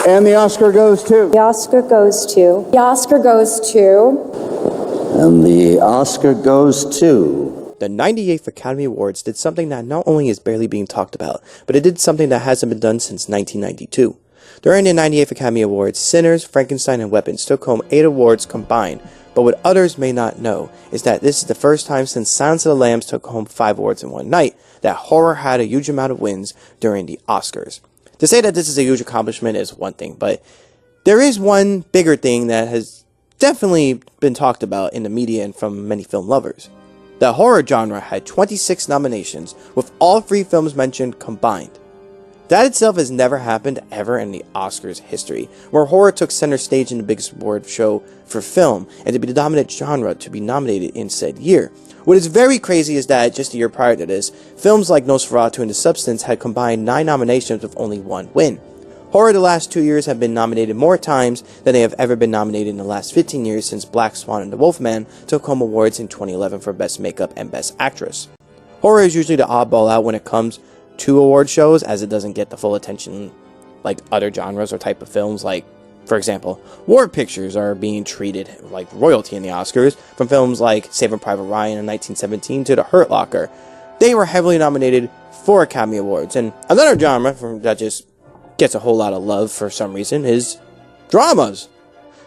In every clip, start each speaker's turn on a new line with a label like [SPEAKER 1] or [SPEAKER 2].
[SPEAKER 1] And the Oscar goes to.
[SPEAKER 2] The Oscar goes to. The Oscar goes to.
[SPEAKER 3] And the Oscar goes to.
[SPEAKER 4] The 98th Academy Awards did something that not only is barely being talked about, but it did something that hasn't been done since 1992. During the 98th Academy Awards, Sinners, Frankenstein, and Weapons took home 8 awards combined, but what others may not know is that this is the first time since Silence of the Lambs took home 5 awards in one night that horror had a huge amount of wins during the Oscars. To say that this is a huge accomplishment is one thing, but there is one bigger thing that has definitely been talked about in the media and from many film lovers. The horror genre had 26 nominations, with all 3 films mentioned combined. That itself has never happened ever in the Oscars history, where horror took center stage in the biggest award show for film, and to be the dominant genre to be nominated in said year. What is very crazy is that, just a year prior to this, films like Nosferatu and The Substance had combined 9 nominations with only 1 win. Horror the last 2 years have been nominated more times than they have ever been nominated in the last 15 years since Black Swan and The Wolfman took home awards in 2011 for Best Makeup and Best Actress. Horror is usually the oddball out when it comes to award shows, as it doesn't get the full attention like other genres or type of films. Like, for example, war pictures are being treated like royalty in the Oscars, from films like Saving Private Ryan in 1917 to The Hurt Locker. They were heavily nominated for Academy Awards. And another genre that just gets a whole lot of love for some reason is dramas,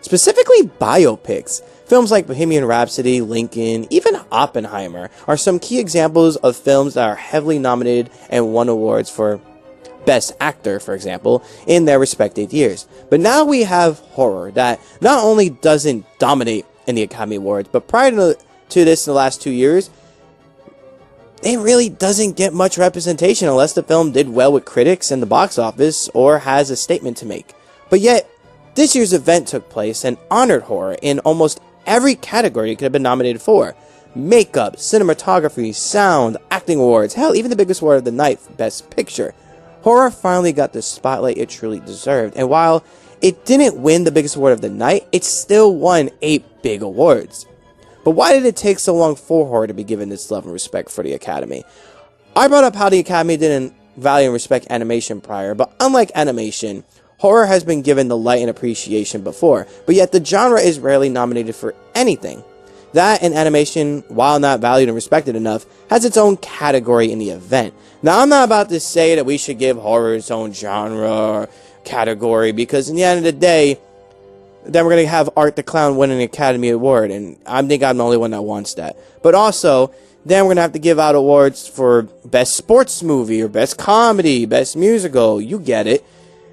[SPEAKER 4] specifically biopics. Films like Bohemian Rhapsody, Lincoln, even Oppenheimer are some key examples of films that are heavily nominated and won awards for Best Actor, for example, in their respective years. But now we have horror that not only doesn't dominate in the Academy Awards, but prior to this in the last 2 years, it really doesn't get much representation unless the film did well with critics and the box office or has a statement to make. But yet, this year's event took place and honored horror in almost every category it could have been nominated for. Makeup, cinematography, sound, acting awards, hell, even the biggest award of the night, Best Picture. Horror finally got the spotlight it truly deserved, and while it didn't win the biggest award of the night, it still won 8 big awards. But why did it take so long for horror to be given this love and respect for the Academy? I brought up how the Academy didn't value and respect animation prior, but unlike animation, horror has been given the light and appreciation before, but yet the genre is rarely nominated for anything. That and animation, while not valued and respected enough, has its own category in the event. Now, I'm not about to say that we should give horror its own genre or category, because in the end of the day, then we're going to have Art the Clown win an Academy Award, and I think I'm the only one that wants that. But also, then we're going to have to give out awards for Best Sports Movie, or Best Comedy, Best Musical, you get it.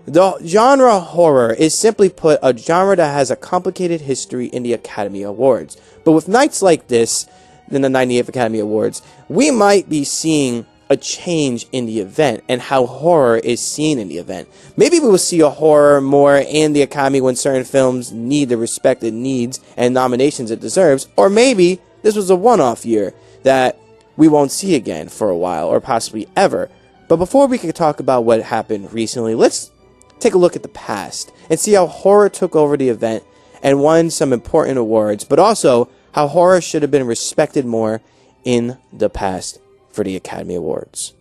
[SPEAKER 4] The genre horror is, simply put, a genre that has a complicated history in the Academy Awards. But with nights like this, in the 98th Academy Awards, we might be seeing a change in the event and how horror is seen in the event. Maybe we will see a horror more in the Academy when certain films need the respect it needs and nominations it deserves, or maybe this was a one-off year that we won't see again for a while, or possibly ever. But before we can talk about what happened recently, let's take a look at the past and see how horror took over the event and won some important awards, but also how horror should have been respected more in the past for the Academy Awards.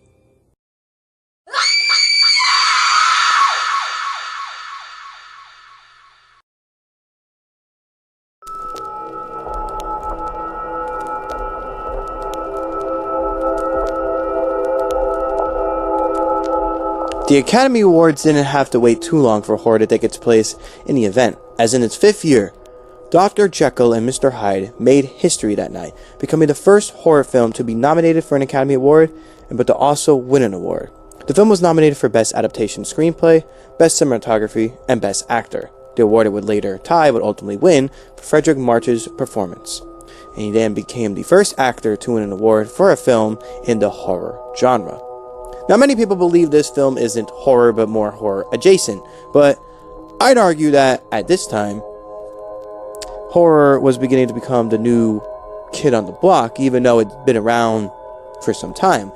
[SPEAKER 4] The Academy Awards didn't have to wait too long for horror to take its place in the event, as in its 5th year, Dr. Jekyll and Mr. Hyde made history that night, becoming the first horror film to be nominated for an Academy Award, but to also win an award. The film was nominated for Best Adaptation Screenplay, Best Cinematography, and Best Actor. The award it would later tie would ultimately win for Frederick March's performance, and he then became the first actor to win an award for a film in the horror genre. Now, many people believe this film isn't horror but more horror adjacent, but I'd argue that at this time, horror was beginning to become the new kid on the block, even though it'd been around for some time.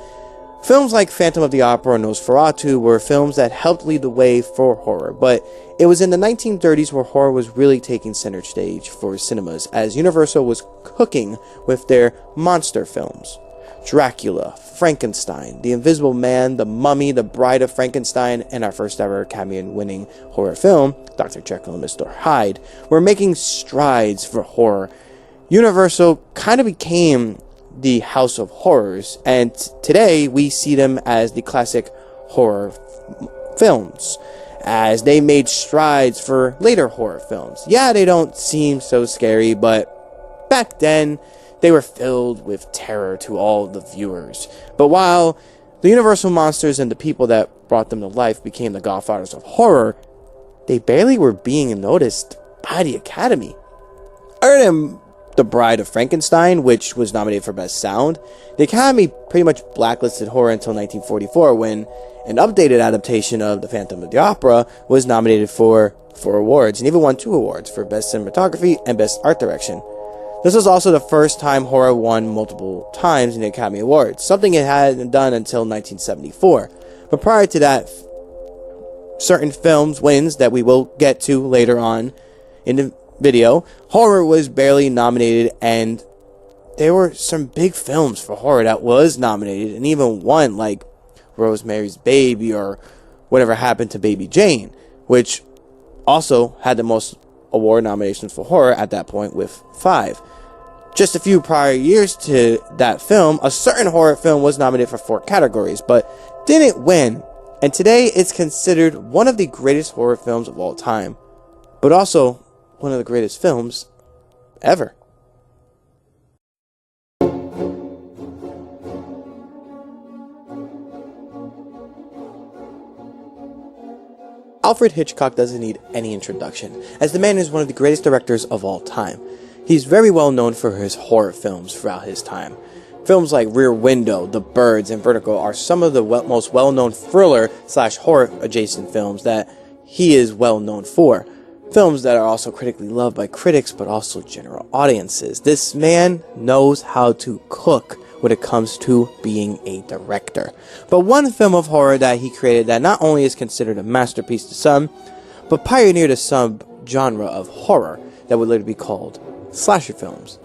[SPEAKER 4] Films like Phantom of the Opera and Nosferatu were films that helped lead the way for horror, but it was in the 1930s where horror was really taking center stage for cinemas, as Universal was cooking with their monster films. Dracula, Frankenstein, The Invisible Man, The Mummy, The Bride of Frankenstein, and our first ever Academy-winning horror film, Dr. Jekyll and Mr. Hyde. We're making strides for horror. Universal kind of became the House of Horrors, and today we see them as the classic horror films, as they made strides for later horror films. Yeah, they don't seem so scary, but back then they were filled with terror to all the viewers. But while the Universal monsters and the people that brought them to life became the godfathers of horror, they barely were being noticed by the Academy. Other than The Bride of Frankenstein, which was nominated for Best Sound, the Academy pretty much blacklisted horror until 1944, when an updated adaptation of The Phantom of the Opera was nominated for 4 awards, and even won 2 awards for Best Cinematography and Best Art Direction. This was also the first time horror won multiple times in the Academy Awards, something it hadn't done until 1974. But prior to that, certain films wins that we will get to later on in the video, horror was barely nominated, and there were some big films for horror that was nominated and even won, like Rosemary's Baby or Whatever Happened to Baby Jane, which also had the most award nominations for horror at that point with 5. Just a few prior years to that film, a certain horror film was nominated for 4 categories, but didn't win, and today it's considered one of the greatest horror films of all time, but also one of the greatest films ever. Alfred Hitchcock doesn't need any introduction, as the man is one of the greatest directors of all time. He's very well known for his horror films throughout his time. Films like Rear Window, The Birds, and Vertigo are some of the most well-known thriller/horror adjacent films that he is well known for. Films that are also critically loved by critics, but also general audiences. This man knows how to cook when it comes to being a director. But one film of horror that he created that not only is considered a masterpiece to some, but pioneered a sub-genre of horror that would later be called slasher films.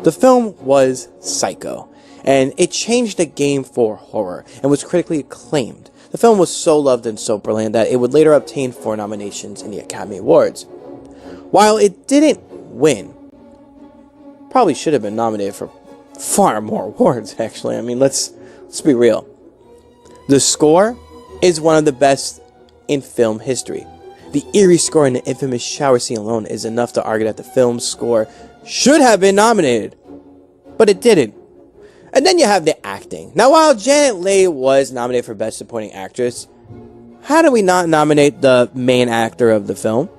[SPEAKER 4] The film was Psycho, and it changed the game for horror and was critically acclaimed. The film was so loved and so brilliant that it would later obtain 4 nominations in the Academy Awards. While it didn't win, probably should have been nominated for far more awards, actually. I mean, let's be real. The score is one of the best in film history. The eerie score in the infamous shower scene alone is enough to argue that the film's score should have been nominated, but it didn't. And then you have the acting. Now, while Janet Leigh was nominated for Best Supporting Actress, how do we not nominate the main actor of the film?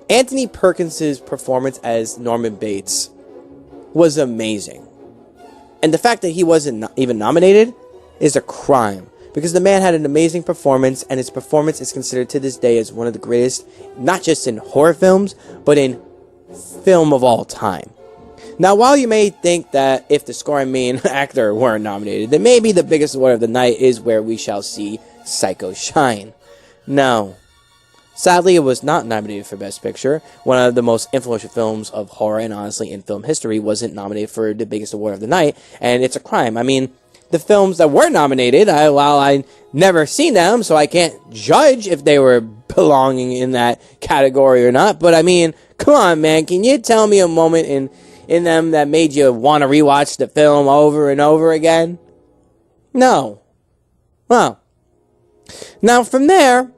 [SPEAKER 4] Anthony Perkins' performance as Norman Bates was amazing. And the fact that he wasn't even nominated is a crime, because the man had an amazing performance, and his performance is considered to this day as one of the greatest, not just in horror films, but in film of all time. Now, while you may think that if the score and main actor weren't nominated, then maybe the biggest award of the night is where we shall see Psycho shine. No. Sadly, it was not nominated for Best Picture. One of the most influential films of horror, and honestly in film history, wasn't nominated for the biggest award of the night, and it's a crime. I mean, the films that were nominated, while I never seen them, so I can't judge if they were belonging in that category or not, but I mean, come on, man, can you tell me a moment in them that made you want to rewatch the film over and over again? No. Well, now from there,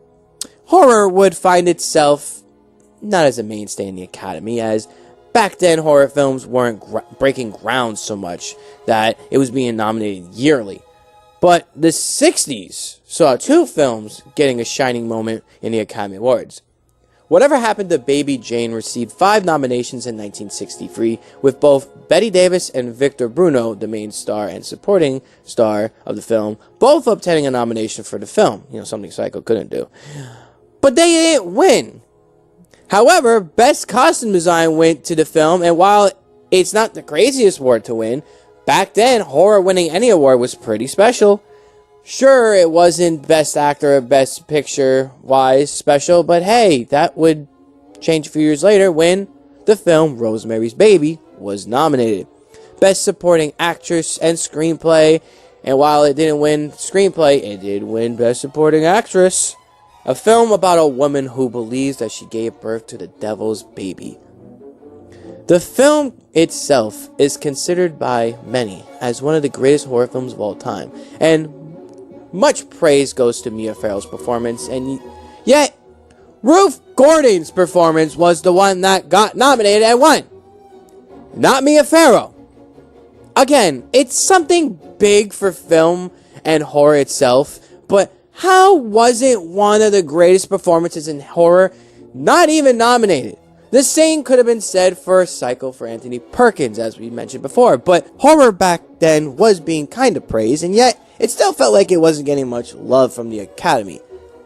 [SPEAKER 4] horror would find itself not as a mainstay in the Academy, as back then horror films weren't breaking ground so much that it was being nominated yearly. But the 60s saw 2 films getting a shining moment in the Academy Awards. Whatever Happened to Baby Jane received 5 nominations in 1963, with both Bette Davis and Victor Bruno, the main star and supporting star of the film, both obtaining a nomination for the film. You know, something Psycho couldn't do. But they didn't win. However, Best Costume Design went to the film, and while it's not the craziest award to win, back then, horror winning any award was pretty special. Sure, it wasn't Best Actor or Best Picture-wise special, but hey, that would change a few years later when the film Rosemary's Baby was nominated. Best Supporting Actress and Screenplay. And while it didn't win Screenplay, it did win Best Supporting Actress. A film about a woman who believes that she gave birth to the devil's baby. The film itself is considered by many as one of the greatest horror films of all time, and much praise goes to Mia Farrow's performance, and yet Ruth Gordon's performance was the one that got nominated and won, not Mia Farrow. Again, it's something big for film and horror itself, but how wasn't one of the greatest performances in horror not even nominated? The same could have been said for Psycho for Anthony Perkins, as we mentioned before, but horror back then was being kind of praised, and yet it still felt like it wasn't getting much love from the Academy.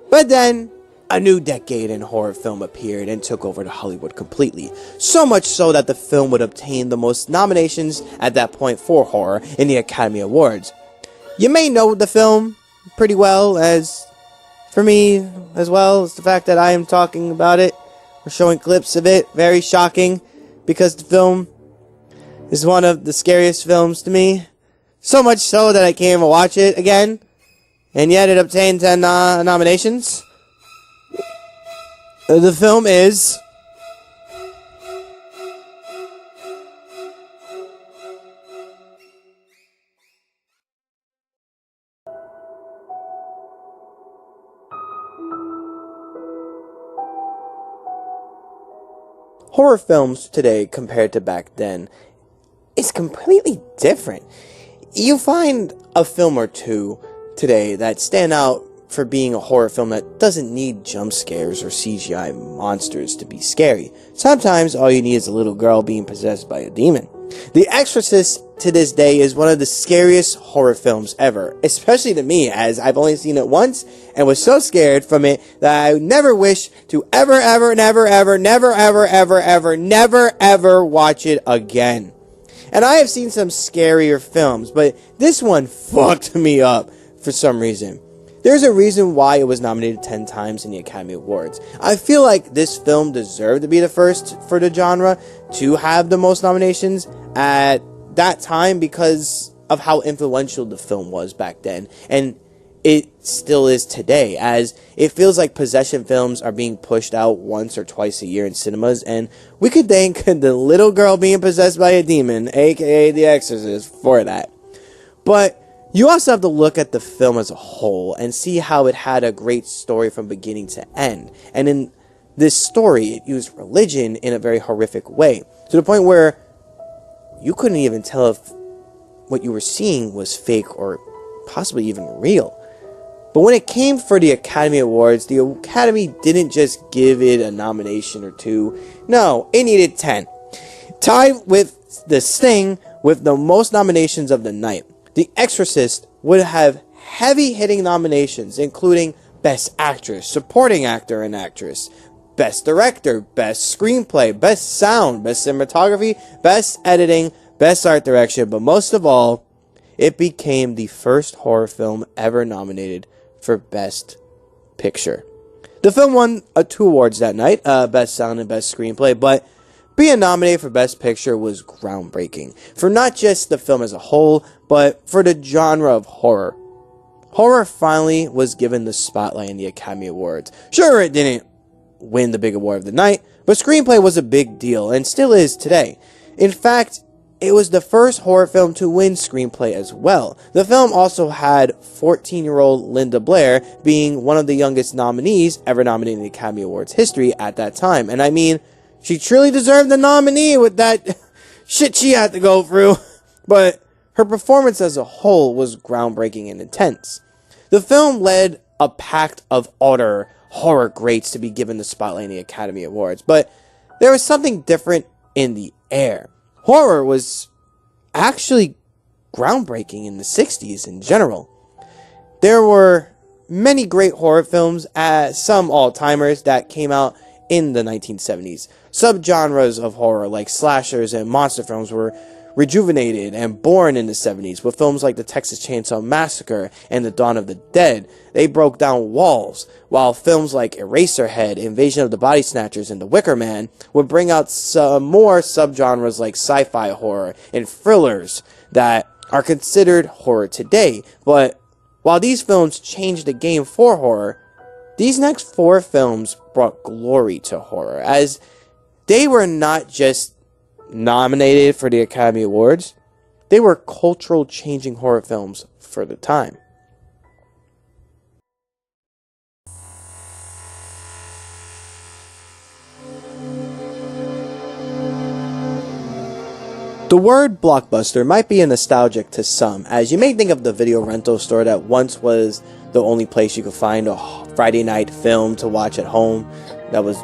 [SPEAKER 4] But then, a new decade in horror film appeared and took over to Hollywood completely, so much so that the film would obtain the most nominations at that point for horror in the Academy Awards. You may know the film pretty well, as for me as well, as the fact that I am talking about it. We're showing clips of it. Very shocking, because the film is one of the scariest films to me. So much so that I can't even watch it again. And yet it obtained 10 nominations. The film is horror films today compared to back then is completely different. You find a film or two today that stand out for being a horror film that doesn't need jump scares or CGI monsters to be scary. Sometimes all you need is a little girl being possessed by a demon. The Exorcist to this day is one of the scariest horror films ever, especially to me, as I've only seen it once and was so scared from it that I never wish to ever watch it again. And I have seen some scarier films, but this one fucked me up for some reason. There's a reason why it was nominated 10 times in the Academy Awards. I feel like this film deserved to be the first for the genre to have the most nominations at that time because of how influential the film was back then. And it still is today, as it feels like possession films are being pushed out once or twice a year in cinemas, and we could thank the little girl being possessed by a demon, aka The Exorcist, for that. But you also have to look at the film as a whole and see how it had a great story from beginning to end. And in this story, it used religion in a very horrific way, to the point where you couldn't even tell if what you were seeing was fake or possibly even real. But when it came for the Academy Awards, the Academy didn't just give it a nomination or two. No, it needed 10. Tied with The Sting with the most nominations of the night. The Exorcist would have heavy-hitting nominations, including Best Actress, Supporting Actor and Actress, Best Director, Best Screenplay, Best Sound, Best Cinematography, Best Editing, Best Art Direction, but most of all, it became the first horror film ever nominated for Best Picture. The film won 2 awards that night, Best Sound and Best Screenplay, but being nominated for Best Picture was groundbreaking for not just the film as a whole, but for the genre of horror. Horror finally was given the spotlight in the Academy Awards. Sure, it didn't win the big award of the night, but screenplay was a big deal and still is today. In fact, it was the first horror film to win screenplay as well. The film also had 14-year-old Linda Blair being one of the youngest nominees ever nominated in the Academy Awards history at that time. And I mean, she truly deserved the nominee with that shit she had to go through. But her performance as a whole was groundbreaking and intense. The film led a pact of other horror greats to be given the spotlight in the Academy Awards. But there was something different in the air. Horror was actually groundbreaking in the 60s in general. There were many great horror films, some all-timers, that came out in the 1970s. Subgenres of horror like slashers and monster films were rejuvenated and born in the 70s with films like The Texas Chainsaw Massacre and The Dawn of the Dead. They broke down walls, while films like Eraserhead, Invasion of the Body Snatchers, and The Wicker Man would bring out some more subgenres like sci-fi horror and thrillers that are considered horror today. But while these films changed the game for horror, these next 4 films brought glory to horror, as they were not just nominated for the Academy Awards, they were cultural changing horror films for the time. The word blockbuster might be nostalgic to some, as you may think of the video rental store that once was the only place you could find a Friday night film to watch at home. That was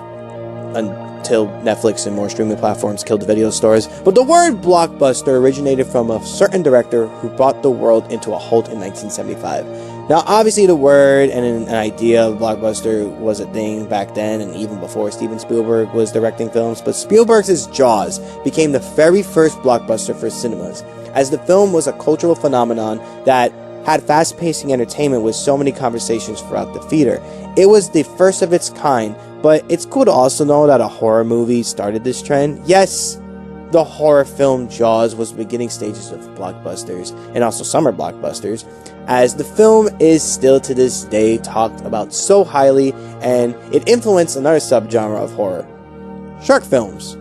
[SPEAKER 4] until Netflix and more streaming platforms killed the video stores. But the word blockbuster originated from a certain director who brought the world into a halt in 1975. Now, obviously, the word and an idea of blockbuster was a thing back then and even before Steven Spielberg was directing films, but Spielberg's Jaws became the very first blockbuster for cinemas, as the film was a cultural phenomenon that had fast-pacing entertainment with so many conversations throughout the theater. It was the first of its kind, but it's cool to also know that a horror movie started this trend. Yes, the horror film Jaws was the beginning stages of blockbusters, and also summer blockbusters, as the film is still to this day talked about so highly, and it influenced another subgenre of horror, shark films.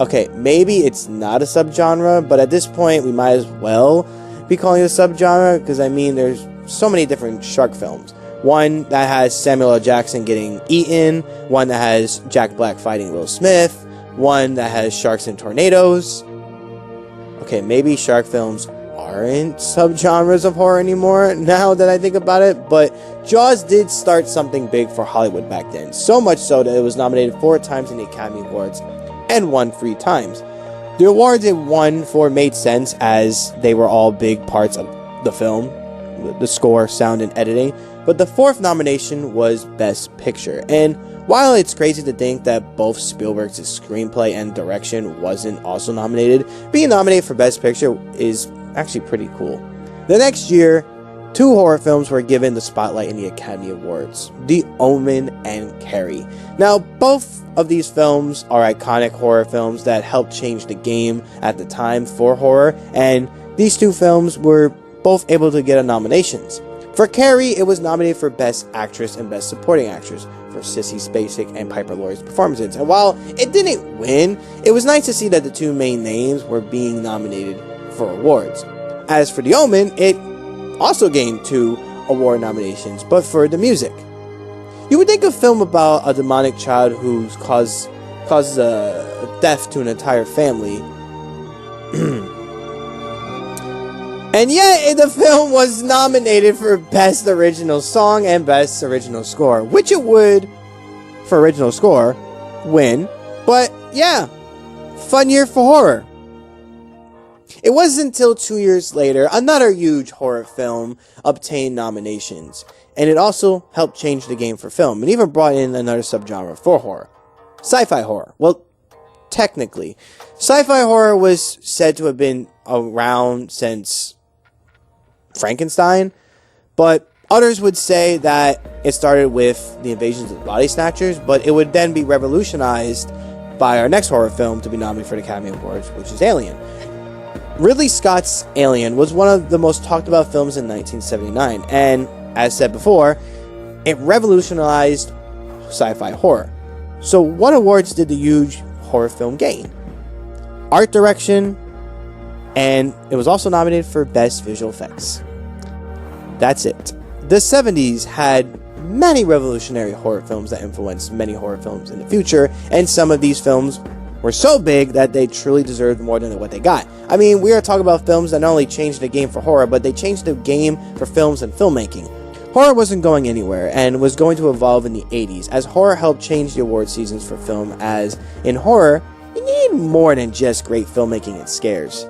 [SPEAKER 4] Okay, maybe it's not a subgenre, but at this point we might as well be calling it a subgenre, because I mean there's so many different shark films. One that has Samuel L. Jackson getting eaten, one that has Jack Black fighting Will Smith, one that has sharks and tornadoes. Okay, maybe shark films aren't subgenres of horror anymore now that I think about it, but Jaws did start something big for Hollywood back then, so much so that it was nominated 4 times in the Academy Awards and won 3 times. The awards it won for made sense, as they were all big parts of the film, the score, sound, and editing, but the 4th nomination was Best Picture. And while it's crazy to think that both Spielberg's screenplay and direction wasn't also nominated, being nominated for Best Picture is actually pretty cool. The next year, 2 horror films were given the spotlight in the Academy Awards, The Omen and Carrie. Now, both of these films are iconic horror films that helped change the game at the time for horror, and these 2 films were both able to get nominations. For Carrie, it was nominated for Best Actress and Best Supporting Actress for Sissy Spacek and Piper Laurie's performances. And while it didn't win, it was nice to see that the 2 main names were being nominated for awards. As for The Omen, it also gained 2 award nominations, but for the music. You would think a film about a demonic child who causes a death to an entire family. And yet, the film was nominated for Best Original Song and Best Original Score, which it would, for original score, win. But yeah, fun year for horror. It wasn't until 2 years later, another huge horror film obtained nominations, and it also helped change the game for film, and even brought in another subgenre for horror, sci-fi horror. Well, technically, sci-fi horror was said to have been around since Frankenstein, but others would say that it started with the Invasions of the Body Snatchers, but it would then be revolutionized by our next horror film to be nominated for the Academy Awards, which is Alien. Ridley Scott's Alien was one of the most talked about films in 1979, and as said before, it revolutionized sci-fi horror. So what awards did the huge horror film gain? Art direction, and it was also nominated for Best Visual Effects. That's it. The 70s had many revolutionary horror films that influenced many horror films in the future, and some of these films were so big that they truly deserved more than what they got. I mean, we are talking about films that not only changed the game for horror, but they changed the game for films and filmmaking. Horror wasn't going anywhere and was going to evolve in the 80s, as horror helped change the award seasons for film, as in horror, you need more than just great filmmaking and scares.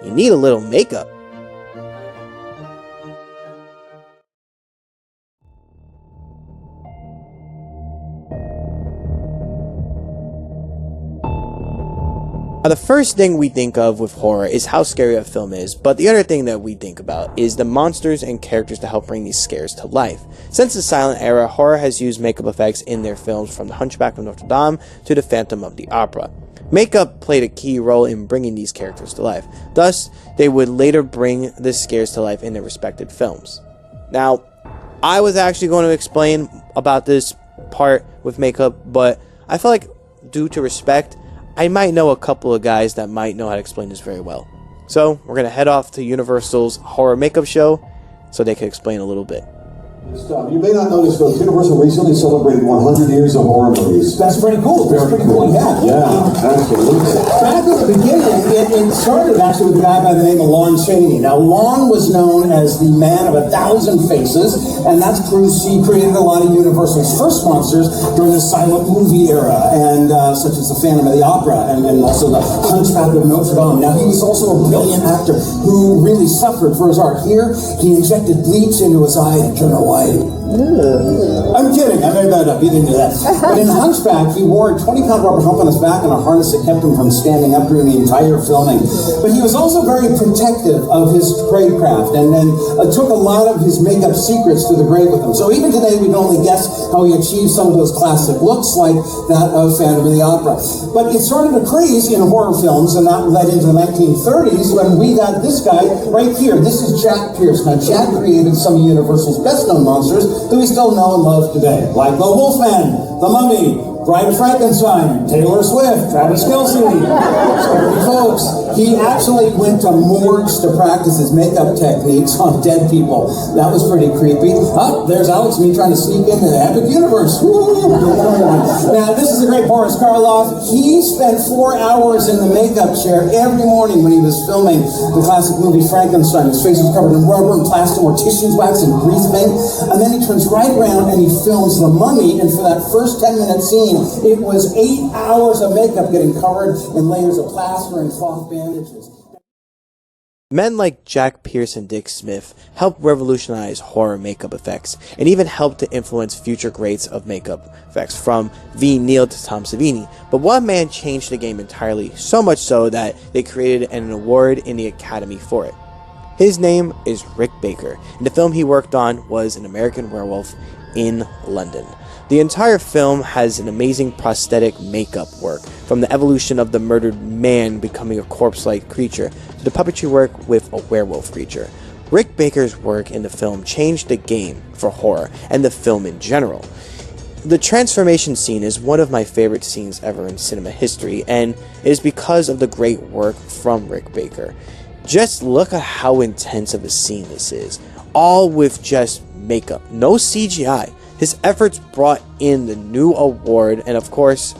[SPEAKER 4] You need a little makeup. Now, the first thing we think of with horror is how scary a film is, but the other thing that we think about is the monsters and characters to help bring these scares to life. Since the silent era, horror has used makeup effects in their films, from The Hunchback of Notre Dame to The Phantom of the Opera. Makeup played a key role in bringing these characters to life. Thus, they would later bring the scares to life in their respected films. Now, I was actually going to explain about this part with makeup, but I feel like, due to respect, I might know a couple of guys that might know how to explain this very well. So, we're going to head off to Universal's horror makeup show so they can explain a little bit.
[SPEAKER 1] You may not know this, but Universal recently celebrated 100 years of horror movies.
[SPEAKER 5] That's pretty cool. That's pretty cool.
[SPEAKER 1] Yeah, absolutely.
[SPEAKER 5] Back at the beginning, it started actually with a guy by the name of Lon Chaney. Now, Lon was known as the man of 1,000 faces, and that's because he created a lot of Universal's first monsters during the silent movie era, and such as the Phantom of the Opera, and also the Hunchback of Notre Dame. Now, he was also a brilliant actor who really suffered for his art. Here, he injected bleach into his eye to turn away. I'm kidding. I made that up. You didn't do that. But in Hunchback, he wore a 20-pound rubber hump on his back and a harness that kept him from standing up during the entire filming. But he was also very protective of his trade craft and took a lot of his makeup secrets to the grave with him. So even today, we can only guess how he achieved some of those classic looks like that of Phantom of the Opera. But it started a craze in horror films, and that led into the 1930s when we got this guy right here. This is Jack Pierce. Now, Jack created some of Universal's best-known monsters that we still know and love today, like the Wolfman, the Mummy, Bride of Frankenstein, Taylor Swift, Travis Kelce. So, folks, he actually went to morgues to practice his makeup techniques on dead people. That was pretty creepy. Oh, there's Alex, me trying to sneak into the epic universe. Now, this is the great Boris Karloff. He spent 4 hours in the makeup chair every morning when he was filming the classic movie Frankenstein. His face was covered in rubber and plaster, mortician's wax and grease paint. And then he turns right around and he films The Mummy. And for that first 10-minute scene, it was 8 hours of makeup getting covered in layers of plaster and cloth bandages.
[SPEAKER 4] Men like Jack Pierce and Dick Smith helped revolutionize horror makeup effects, and even helped to influence future greats of makeup effects, from V. Neil to Tom Savini. But one man changed the game entirely, so much so that they created an award in the Academy for it. His name is Rick Baker, and the film he worked on was An American Werewolf in London. The entire film has an amazing prosthetic makeup work, from the evolution of the murdered man becoming a corpse-like creature to the puppetry work with a werewolf creature. Rick Baker's work in the film changed the game for horror and the film in general. The transformation scene is one of my favorite scenes ever in cinema history, and it is because of the great work from Rick Baker. Just look at how intense of a scene this is, all with just makeup, no CGI. His efforts brought in the new award, and of course,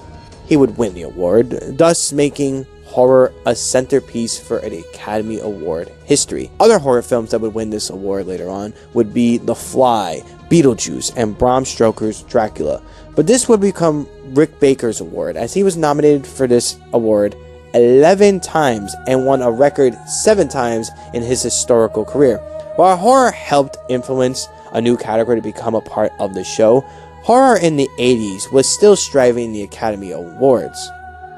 [SPEAKER 4] he would win the award, thus making horror a centerpiece for an Academy Award history. Other horror films that would win this award later on would be The Fly, Beetlejuice, and Bram Stoker's Dracula. But this would become Rick Baker's award, as he was nominated for this award 11 times and won a record 7 times in his historical career. While horror helped influence a new category to become a part of the show, horror in the 80s was still striving the Academy Awards.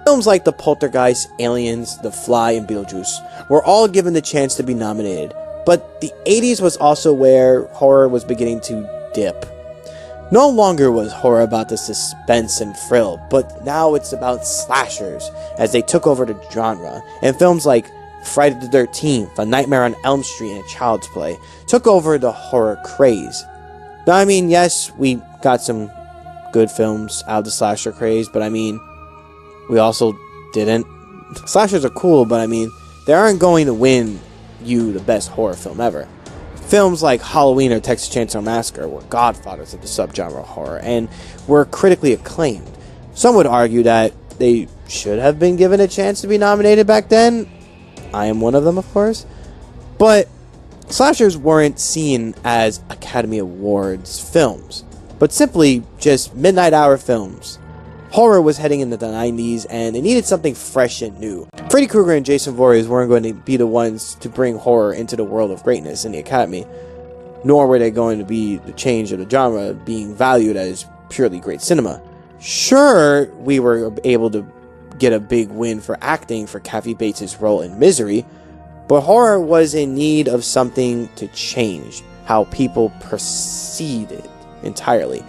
[SPEAKER 4] Films like The Poltergeist, Aliens, The Fly, and Beetlejuice were all given the chance to be nominated, but the 80s was also where horror was beginning to dip. No longer was horror about the suspense and thrill, but now it's about slashers, as they took over the genre, and films like Friday the 13th, A Nightmare on Elm Street, and Child's Play took over the horror craze. Now, I mean, yes, we got some good films out of the slasher craze, but I mean, we also didn't. Slashers are cool, but I mean, they aren't going to win you the best horror film ever. Films like Halloween or Texas Chainsaw Massacre were godfathers of the subgenre horror, and were critically acclaimed. Some would argue that they should have been given a chance to be nominated back then. I am one of them, of course. But slashers weren't seen as Academy Awards films, but simply just midnight hour films. Horror was heading into the 90s, and it needed something fresh and new. Freddy Krueger and Jason Voorhees weren't going to be the ones to bring horror into the world of greatness in the Academy, nor were they going to be the change of the genre being valued as purely great cinema. Sure, we were able to get a big win for acting for Kathy Bates' role in Misery, but horror was in need of something to change how people perceived it entirely.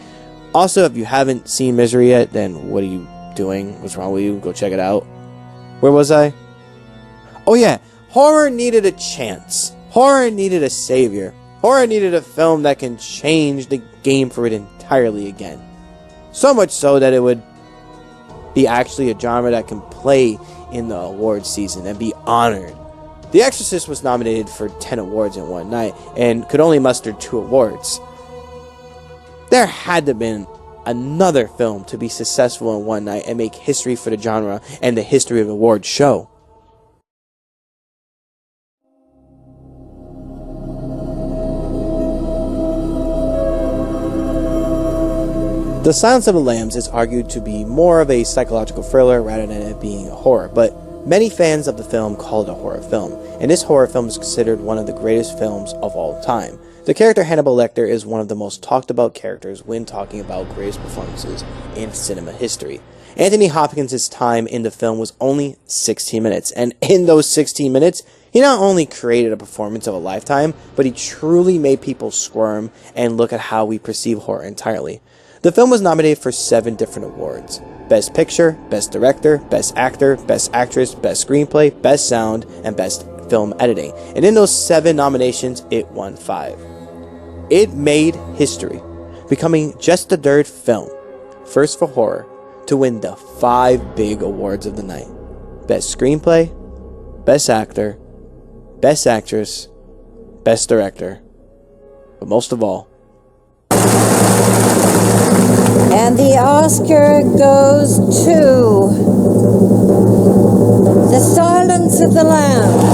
[SPEAKER 4] Also, if you haven't seen Misery yet, then what are you doing? What's wrong with you? Go check it out. Where was I? Oh yeah, horror needed a chance. Horror needed a savior. Horror needed a film that can change the game for it entirely again. So much so that it would be actually a genre that can play in the awards season and be honored. The Exorcist was nominated for 10 awards in one night and could only muster 2 awards. There had to have been another film to be successful in one night and make history for the genre and the history of awards show. The Silence of the Lambs is argued to be more of a psychological thriller rather than it being a horror, but many fans of the film call it a horror film, and this horror film is considered one of the greatest films of all time. The character Hannibal Lecter is one of the most talked about characters when talking about greatest performances in cinema history. Anthony Hopkins' time in the film was only 16 minutes, and in those 16 minutes, he not only created a performance of a lifetime, but he truly made people squirm and look at how we perceive horror entirely. The film was nominated for 7 different awards: Best Picture, Best Director, Best Actor, Best Actress, Best Screenplay, Best Sound, and Best Film Editing. And in those 7 nominations, it won 5. It made history, becoming just the 3rd film, first for horror, to win the 5 big awards of the night: Best Screenplay, Best Actor, Best Actress, Best Director, but most of all,
[SPEAKER 6] and the Oscar goes to The Silence of the Lambs.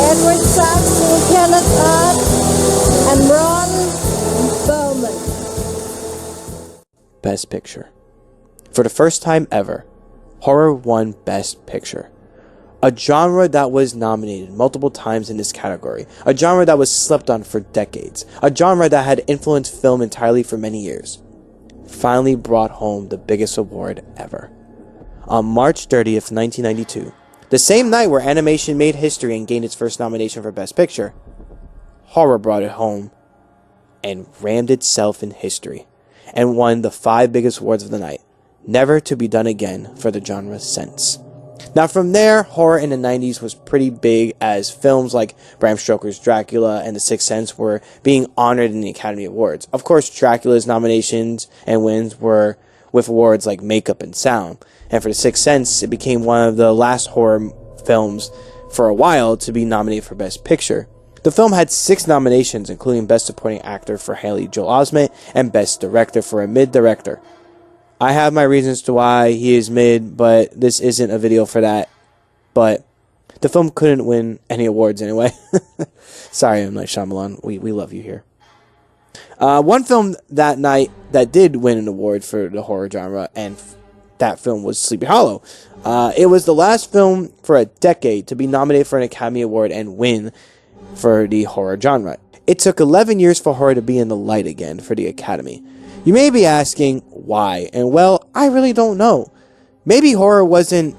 [SPEAKER 6] Edward Saxon, Kenneth Hart, and Ron Bowman.
[SPEAKER 4] Best Picture. For the first time ever, horror won Best Picture. A genre that was nominated multiple times in this category. A genre that was slept on for decades. A genre that had influenced film entirely for many years. Finally brought home the biggest award ever. On March 30th, 1992, the same night where animation made history and gained its first nomination for Best Picture, horror brought it home and rammed itself in history and won the 5 biggest awards of the night, never to be done again for the genre since. Now from there, horror in the 90s was pretty big as films like Bram Stoker's Dracula and The Sixth Sense were being honored in the Academy Awards. Of course, Dracula's nominations and wins were with awards like makeup and sound. And for The Sixth Sense, it became one of the last horror films for a while to be nominated for Best Picture. The film had 6 nominations, including Best Supporting Actor for Haley Joel Osment and Best Director for a mid director. I have my reasons to why he is mid, but this isn't a video for that. But the film couldn't win any awards anyway. Sorry, M. Night Shyamalan. We love you here. One film that night that did win an award for the horror genre, and that film was Sleepy Hollow. It was the last film for a decade to be nominated for an Academy Award and win for the horror genre. It took 11 years for horror to be in the light again for the Academy. You may be asking why, and well, I really don't know. Maybe horror wasn't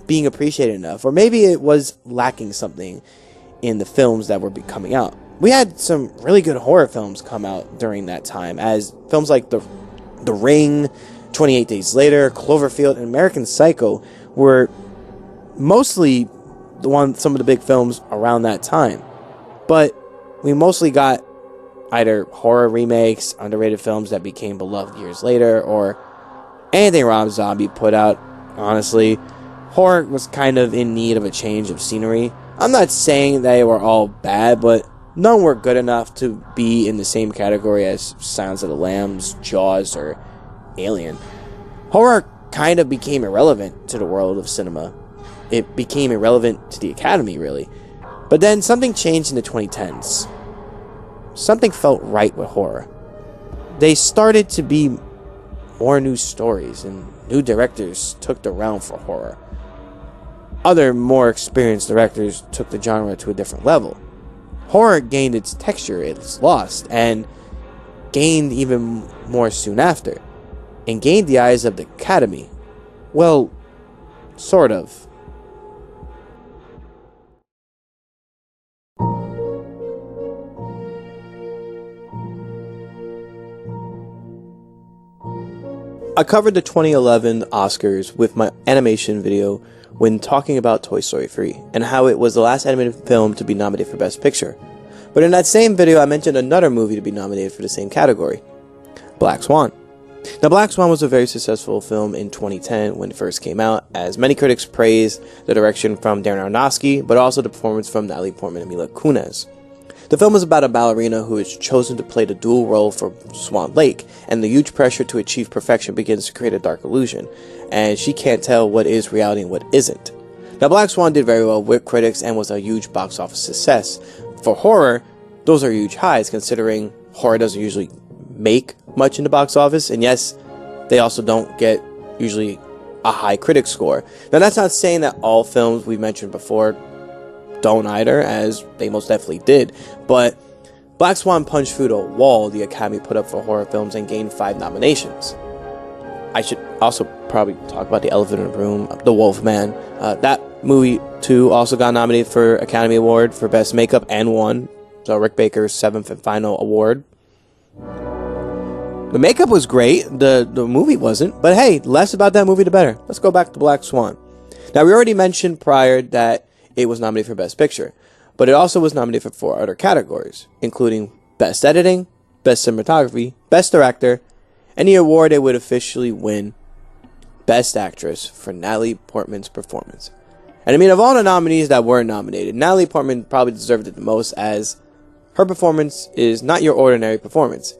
[SPEAKER 4] being appreciated enough, or maybe it was lacking something in the films that were coming out. We had some really good horror films come out during that time, as films like The Ring, 28 Days Later, Cloverfield, and American Psycho were mostly some of the big films around that time. But we mostly got either horror remakes, underrated films that became beloved years later, or anything Rob Zombie put out. Honestly, horror was kind of in need of a change of scenery. I'm not saying they were all bad, but none were good enough to be in the same category as Silence of the Lambs, Jaws, or Alien. Horror kind of became irrelevant to the world of cinema. It became irrelevant to the Academy, really. But then something changed in the 2010s. Something felt right with horror. They started to be more new stories, and new directors took the realm for horror. other more experienced directors took the genre to a different level. Horror gained its texture it's lost, and gained even more soon after, and gained the eyes of the Academy. Well, sort of. I covered the 2011 Oscars with my animation video when talking about Toy Story 3 and how it was the last animated film to be nominated for Best Picture. But in that same video, I mentioned another movie to be nominated for the same category, Black Swan. Now, Black Swan was a very successful film in 2010 when it first came out, as many critics praised the direction from Darren Aronofsky, but also the performance from Natalie Portman and Mila Kunis. The film is about a ballerina who is chosen to play the dual role for Swan Lake, and the huge pressure to achieve perfection begins to create a dark illusion, and she can't tell what is reality and what isn't. Now, Black Swan did very well with critics and was a huge box office success. For horror, those are huge highs, considering horror doesn't usually make much in the box office, and yes, they also don't get usually a high critic score. Now, that's not saying that all films we mentioned before don't either, as they most definitely did, but Black Swan punched through the wall the Academy put up for horror films and gained 5 nominations. I should also probably talk about The Elephant in the Room, The Wolf Man. That movie too also got nominated for Academy Award for Best Makeup and won. So Rick Baker's 7th and final award. The makeup was great, the movie wasn't, but hey, less about that movie the better. Let's go back to Black Swan. Now, we already mentioned prior that it was nominated for Best Picture, but it also was nominated for 4 other categories, including Best Editing, Best Cinematography, Best Director, and the award it would officially win, Best Actress, for Natalie Portman's performance. And I mean, of all the nominees that were nominated, Natalie Portman probably deserved it the most, as her performance is not your ordinary performance.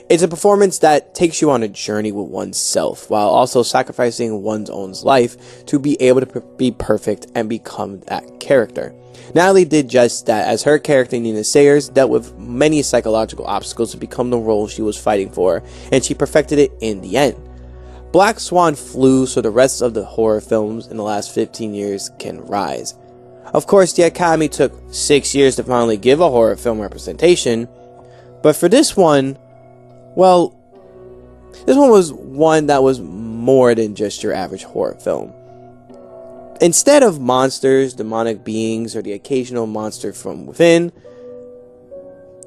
[SPEAKER 4] It's a performance that takes you on a journey with oneself, while also sacrificing one's own life to be able to be perfect and become that character. Natalie did just that, as her character Nina Sayers dealt with many psychological obstacles to become the role she was fighting for, and she perfected it in the end. Black Swan flew so the rest of the horror films in the last 15 years can rise. Of course, the Academy took 6 years to finally give a horror film representation, but for this one, well, this one was one that was more than just your average horror film. Instead of monsters, demonic beings, or the occasional monster from within,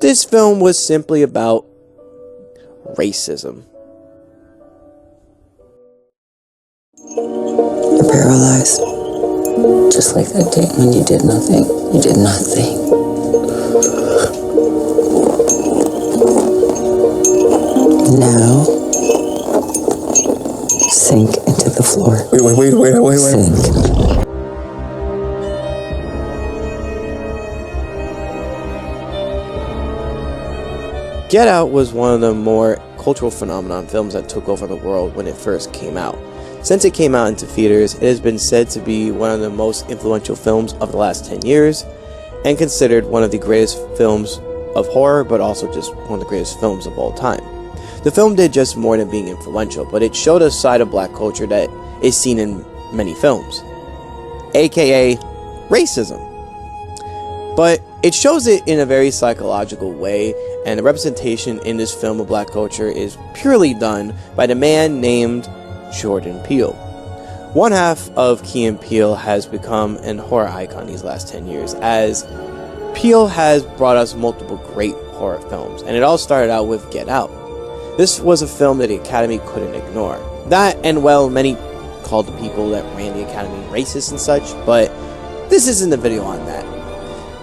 [SPEAKER 4] this film was simply about racism.
[SPEAKER 7] You're paralyzed. Just like that day when you did nothing. You did nothing. Now, sink into the floor. Wait. Sink.
[SPEAKER 4] Get Out was one of the more cultural phenomenon films that took over the world when it first came out. Since it came out into theaters, it has been said to be one of the most influential films of the last 10 years, and considered one of the greatest films of horror, but also just one of the greatest films of all time. The film did just more than being influential, but it showed a side of black culture that is seen in many films, aka racism. But it shows it in a very psychological way, and the representation in this film of black culture is purely done by the man named Jordan Peele. One half of Key and Peele has become an horror icon these last 10 years, as Peele has brought us multiple great horror films, and it all started out with Get Out. This was a film that the Academy couldn't ignore. That, and well, many called the people that ran the Academy racist and such, but this isn't the video on that.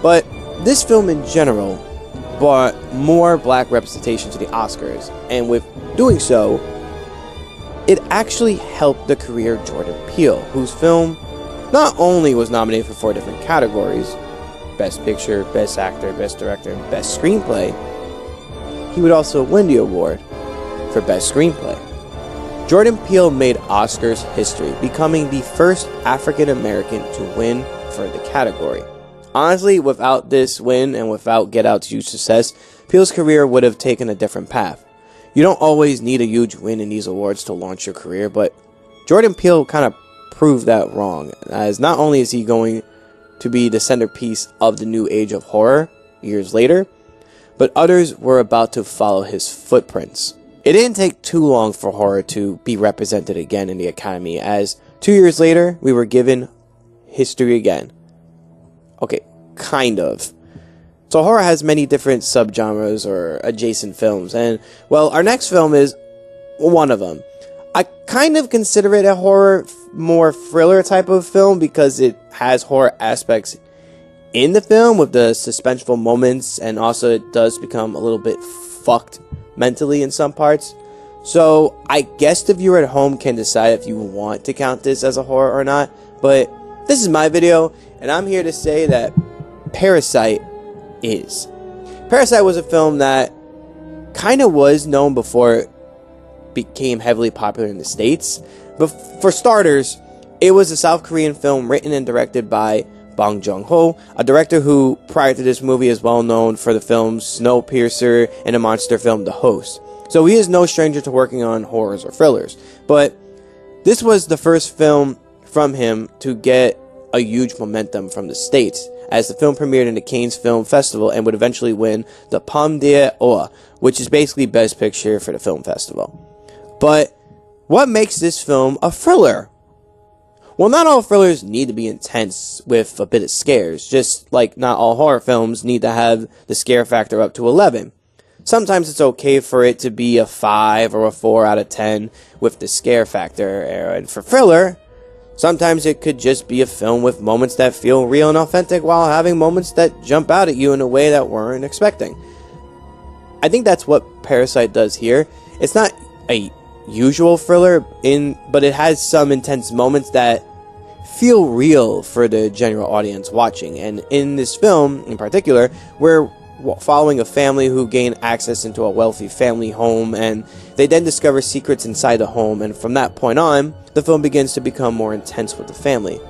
[SPEAKER 4] But this film in general brought more black representation to the Oscars, and with doing so, it actually helped the career of Jordan Peele, whose film not only was nominated for 4 different categories, Best Picture, Best Actor, Best Director, and Best Screenplay, he would also win the award for Best Screenplay. Jordan Peele made Oscars history, becoming the first African American to win for the category. Honestly, without this win and without Get Out's huge success, Peele's career would have taken a different path. You don't always need a huge win in these awards to launch your career, but Jordan Peele kind of prove that wrong, as not only is he going to be the centerpiece of the new age of horror years later, but others were about to follow his footprints. It didn't take too long for horror to be represented again in the Academy, as 2 years later, we were given history again. Okay, kind of. So horror has many different subgenres or adjacent films, and, well, our next film is one of them. I kind of consider it a horror, more thriller type of film because it has horror aspects in the film with the suspenseful moments, and also it does become a little bit fucked mentally in some parts. So I guess the viewer at home can decide if you want to count this as a horror or not, but this is my video, and I'm here to say that Parasite is. Parasite was a film that kind of was known before it became heavily popular in the States. But for starters, it was a South Korean film written and directed by Bong Joon-ho, a director who, prior to this movie, is well known for the films Snowpiercer and the monster film The Host. So he is no stranger to working on horrors or thrillers. But this was the first film from him to get a huge momentum from the States, as the film premiered in the Cannes Film Festival and would eventually win the Palme d'Or, which is basically Best Picture for the film festival. But what makes this film a thriller? Well, not all thrillers need to be intense with a bit of scares, just like not all horror films need to have the scare factor up to 11. Sometimes it's okay for it to be a 5 or a 4 out of 10 with the scare factor, and for thriller, sometimes it could just be a film with moments that feel real and authentic while having moments that jump out at you in a way that weren't expecting. I think that's what Parasite does here. It's not a usual thriller, but it has some intense moments that feel real for the general audience watching. And in this film, in particular, we're following a family who gain access into a wealthy family home, and they then discover secrets inside the home, and from that point on, the film begins to become more intense with the family.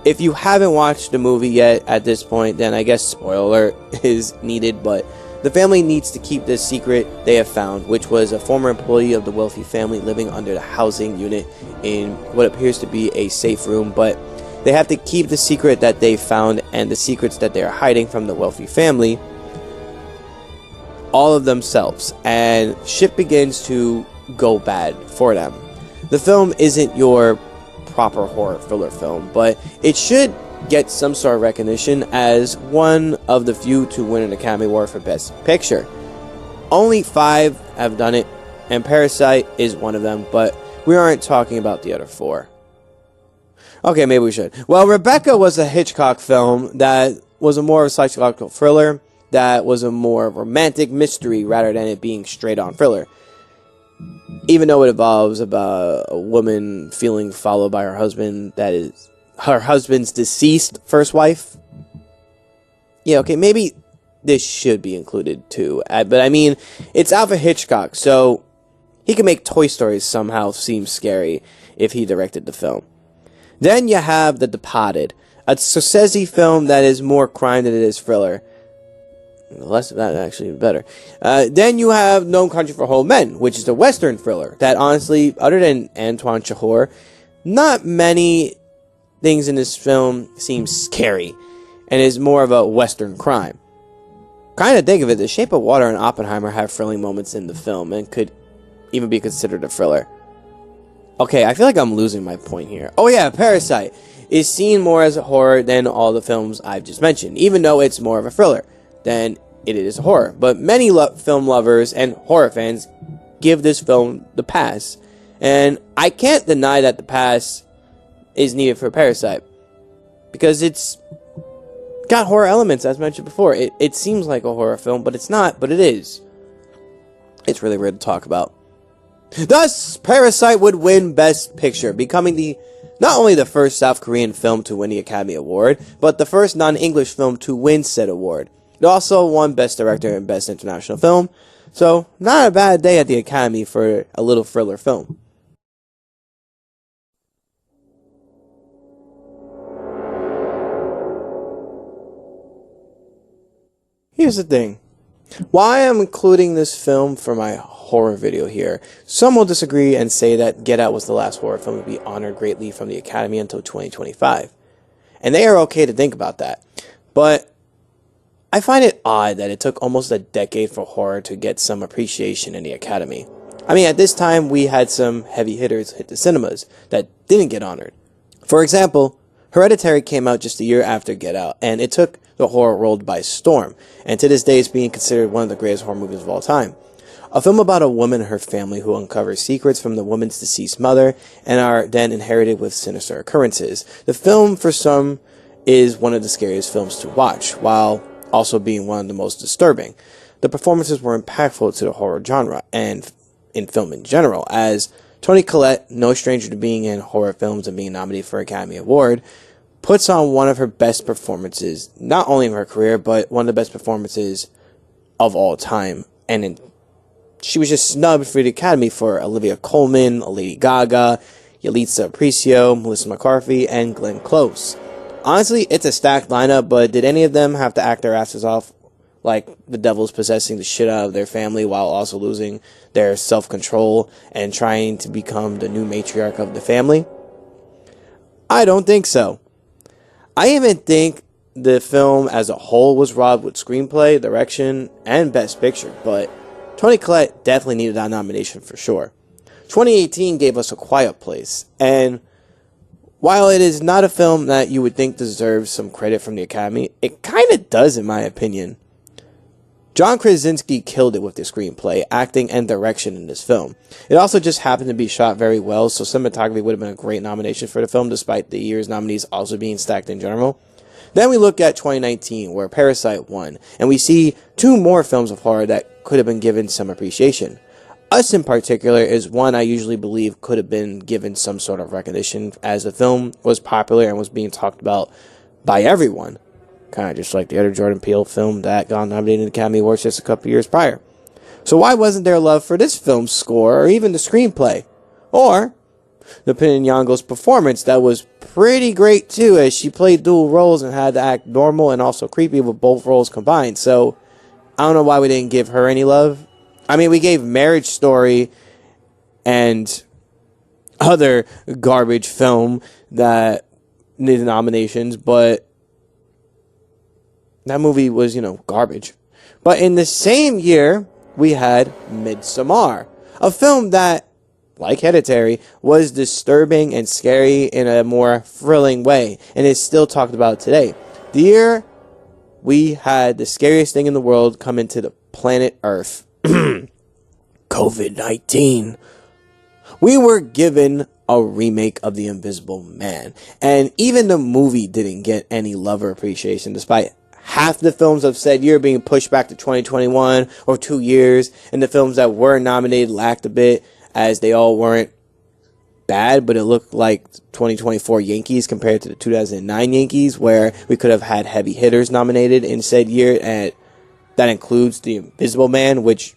[SPEAKER 4] If you haven't watched the movie yet at this point, then I guess spoiler alert is needed, but the family needs to keep this secret they have found, which was a former employee of the wealthy family living under the housing unit in what appears to be a safe room, but they have to keep the secret that they found and the secrets that they are hiding from the wealthy family all of themselves, and shit begins to go bad for them. The film isn't your proper horror thriller film, but it should get some sort of recognition as one of the few to win an Academy Award for Best Picture. Only 5 have done it, and Parasite is one of them, but we aren't talking about the other 4. Okay, maybe we should. Well, Rebecca was a Hitchcock film that was a more psychological thriller, that was a more romantic mystery rather than it being straight-on thriller. Even though it involves about a woman feeling followed by her husband, that is her husband's deceased first wife. Yeah, okay, maybe this should be included too. But I mean, it's Alfred Hitchcock, so he can make Toy Story somehow seem scary if he directed the film. Then you have The Departed, a Scorsese film that is more crime than it is thriller. Less of that, actually, better. Then you have No Country for Old Men, which is a Western thriller that, honestly, other than Antoine Chihor, not many things in this film seem scary, and is more of a Western crime. Kind of think of it, The Shape of Water and Oppenheimer have thrilling moments in the film, and could even be considered a thriller. Okay, I feel like I'm losing my point here. Oh yeah, Parasite is seen more as a horror than all the films I've just mentioned, even though it's more of a thriller than it is a horror. But many film lovers and horror fans give this film the pass, and I can't deny that the pass is needed for Parasite, because it's got horror elements, as mentioned before. It seems like a horror film, but it's not, but it is. It's really weird to talk about. Thus, Parasite would win Best Picture, becoming not only the first South Korean film to win the Academy Award, but the first non-English film to win said award. It also won Best Director and Best International Film, so not a bad day at the Academy for a little thriller film. Here's the thing. Why I'm including this film for my horror video here, some will disagree and say that Get Out was the last horror film to be honored greatly from the Academy until 2025. And they are okay to think about that. But I find it odd that it took almost a decade for horror to get some appreciation in the Academy. I mean, at this time, we had some heavy hitters hit the cinemas that didn't get honored. For example, Hereditary came out just a year after Get Out, and it took the horror world by storm, and to this day is being considered one of the greatest horror movies of all time. A film about a woman and her family who uncover secrets from the woman's deceased mother and are then inherited with sinister occurrences. The film, for some, is one of the scariest films to watch, while also being one of the most disturbing. The performances were impactful to the horror genre, and in film in general, as Toni Collette, no stranger to being in horror films and being nominated for an Academy Award, puts on one of her best performances, not only in her career, but one of the best performances of all time. And she was just snubbed for the Academy for Olivia Colman, Lady Gaga, Yalitza Aparicio, Melissa McCarthy, and Glenn Close. Honestly, it's a stacked lineup, but did any of them have to act their asses off like the devil's possessing the shit out of their family while also losing their self-control and trying to become the new matriarch of the family? I don't think so. I even think the film as a whole was robbed with screenplay, direction, and best picture, but Toni Collette definitely needed that nomination for sure. 2018 gave us A Quiet Place, and while it is not a film that you would think deserves some credit from the Academy, it kind of does in my opinion. John Krasinski killed it with the screenplay, acting, and direction in this film. It also just happened to be shot very well, so cinematography would have been a great nomination for the film, despite the year's nominees also being stacked in general. Then we look at 2019, where Parasite won, and we see two more films of horror that could have been given some appreciation. Us in particular is one I usually believe could have been given some sort of recognition, as the film was popular and was being talked about by everyone. Kind of just like the other Jordan Peele film that got nominated in the Academy Awards just a couple years prior. So why wasn't there love for this film's score or even the screenplay? Or Lupita Nyong'o's performance that was pretty great too, as she played dual roles and had to act normal and also creepy with both roles combined. So I don't know why we didn't give her any love. I mean, we gave Marriage Story and other garbage film that needed nominations, but that movie was, garbage. But in the same year, we had Midsommar, a film that, like Hereditary, was disturbing and scary in a more thrilling way, and is still talked about today. The year we had the scariest thing in the world come into the planet Earth, COVID-19. We were given a remake of The Invisible Man, and even the movie didn't get any love or appreciation, despite half the films of said year being pushed back to 2021 or 2 years, and the films that were nominated lacked a bit, as they all weren't bad, but it looked like 2024 Yankees compared to the 2009 Yankees, where we could have had heavy hitters nominated in said year, and that includes The Invisible Man, which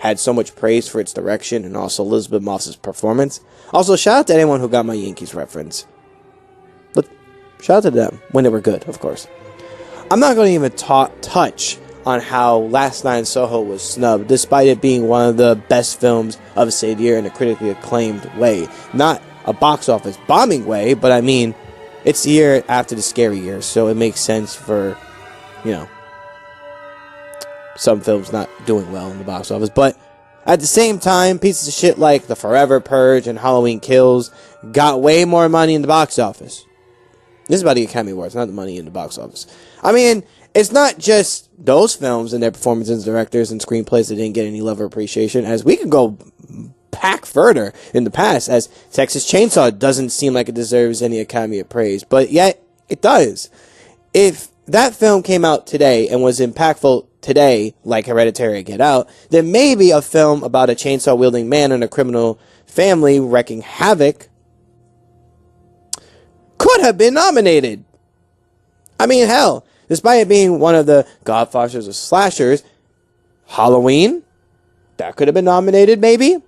[SPEAKER 4] had so much praise for its direction and also Elizabeth Moss's performance. Also, shout out to anyone who got my Yankees reference. But shout out to them, when they were good, of course. I'm not going to even touch on how Last Night in Soho was snubbed, despite it being one of the best films of said year in a critically acclaimed way. Not a box office bombing way, but I mean, it's the year after the scary year, so it makes sense for, some films not doing well in the box office. But at the same time, pieces of shit like The Forever Purge and Halloween Kills got way more money in the box office. This is about the Academy Awards, not the money in the box office. I mean, it's not just those films and their performances, directors, and screenplays that didn't get any love or appreciation, as we could go back further in the past, as Texas Chainsaw doesn't seem like it deserves any Academy of praise, but yet it does. If that film came out today and was impactful today, like Hereditary and Get Out, then maybe a film about a chainsaw-wielding man and a criminal family wreaking havoc could have been nominated. I mean, hell, despite it being one of the godfathers of slashers, Halloween, that could have been nominated, maybe.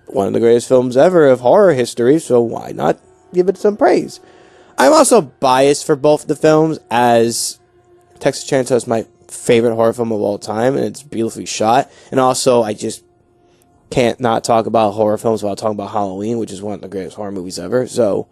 [SPEAKER 4] One of the greatest films ever of horror history, so why not give it some praise? I'm also biased for both the films, as Texas Chainsaw is my favorite horror film of all time, and it's beautifully shot. And also, I just can't not talk about horror films without talking about Halloween, which is one of the greatest horror movies ever. So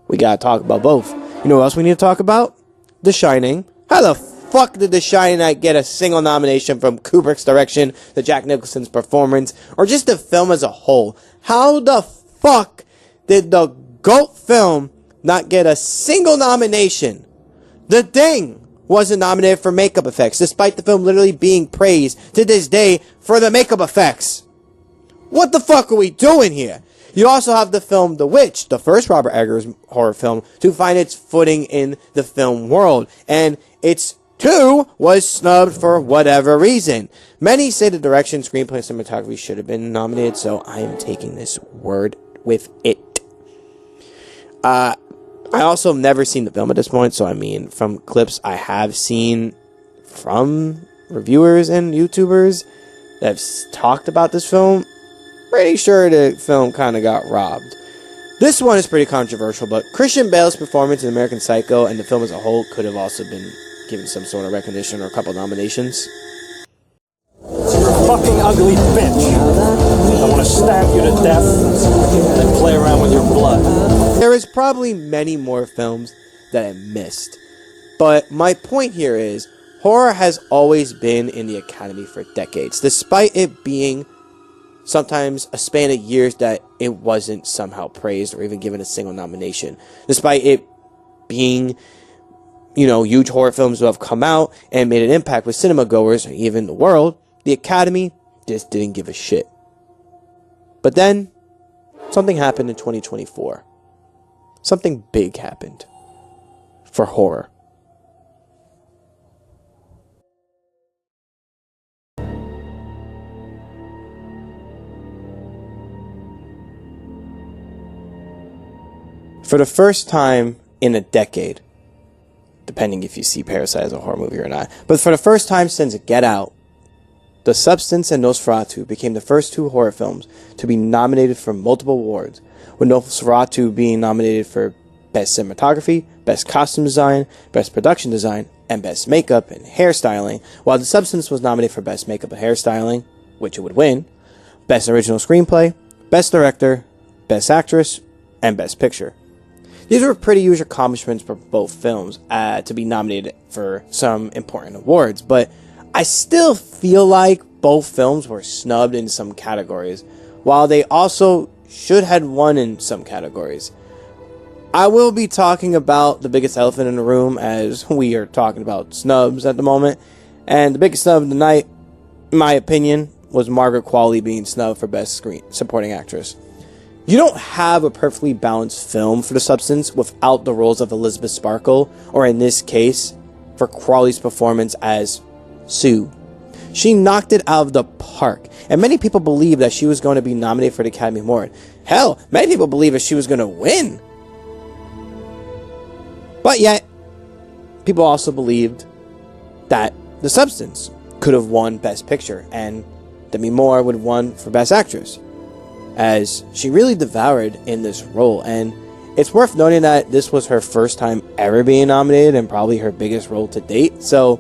[SPEAKER 4] we gotta talk about both. You know what else we need to talk about? The Shining. How the fuck did The Shining not get a single nomination from Kubrick's direction to Jack Nicholson's performance, or just the film as a whole? How the fuck did the GOAT film not get a single nomination? The Thing wasn't nominated for makeup effects, despite the film literally being praised to this day for the makeup effects. What the fuck are we doing here? You also have the film The Witch, the first Robert Eggers horror film to find its footing in the film world, and its 2 was snubbed for whatever reason. Many say the direction, screenplay, and cinematography should have been nominated, so I am taking this word with it. I also have never seen the film at this point, so I mean, from clips I have seen from reviewers and YouTubers that have talked about this film, pretty sure the film kind of got robbed. This one is pretty controversial, but Christian Bale's performance in American Psycho and the film as a whole could have also been given some sort of recognition or a couple nominations.
[SPEAKER 8] You're a fucking ugly bitch. I want to stab you to death and then play around with your blood.
[SPEAKER 4] There is probably many more films that I missed, but my point here is horror has always been in the Academy for decades, despite it being sometimes a span of years that it wasn't somehow praised or even given a single nomination, despite it being, you know, huge horror films who have come out and made an impact with cinema goers or even the world. The Academy just didn't give a shit. But then something happened in 2024. Something big happened for horror. For the first time in a decade, depending if you see Parasite as a horror movie or not, but for the first time since Get Out, The Substance and Nosferatu became the first 2 horror films to be nominated for multiple awards, with Nosferatu being nominated for Best Cinematography, Best Costume Design, Best Production Design, and Best Makeup and Hairstyling, while The Substance was nominated for Best Makeup and Hairstyling, which it would win, Best Original Screenplay, Best Director, Best Actress, and Best Picture. These were pretty huge accomplishments for both films to be nominated for some important awards, but I still feel like both films were snubbed in some categories, while they also should have won in some categories. I will be talking about the biggest elephant in the room, as we are talking about snubs at the moment, and the biggest snub of the night, in my opinion, was Margaret Qualley being snubbed for Best Supporting Actress. You don't have a perfectly balanced film for The Substance without the roles of Elizabeth Sparkle, or in this case, for Qualley's performance as Sue. She knocked it out of the park, and many people believe that she was going to be nominated for the Academy Award. Hell, many people believe that she was going to win. But yet, people also believed that The Substance could have won Best Picture, and Demi Moore would have won for Best Actress, as she really devoured in this role. And it's worth noting that this was her first time ever being nominated and probably her biggest role to date. So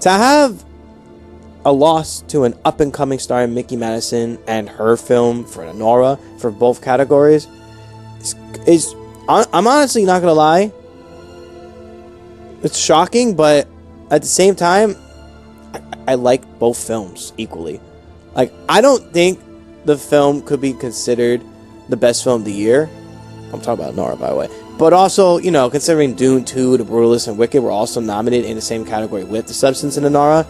[SPEAKER 4] to have a loss to an up-and-coming star in Mickey Madison and her film for Nora for both categories is I'm honestly not gonna lie, it's shocking, but at the same time, I like both films equally. Like, I don't think the film could be considered the best film of the year. I'm talking about Nora, by the way. But also, you know, considering Dune 2, The Brutalist, and Wicked were also nominated in the same category with The Substance and Nora,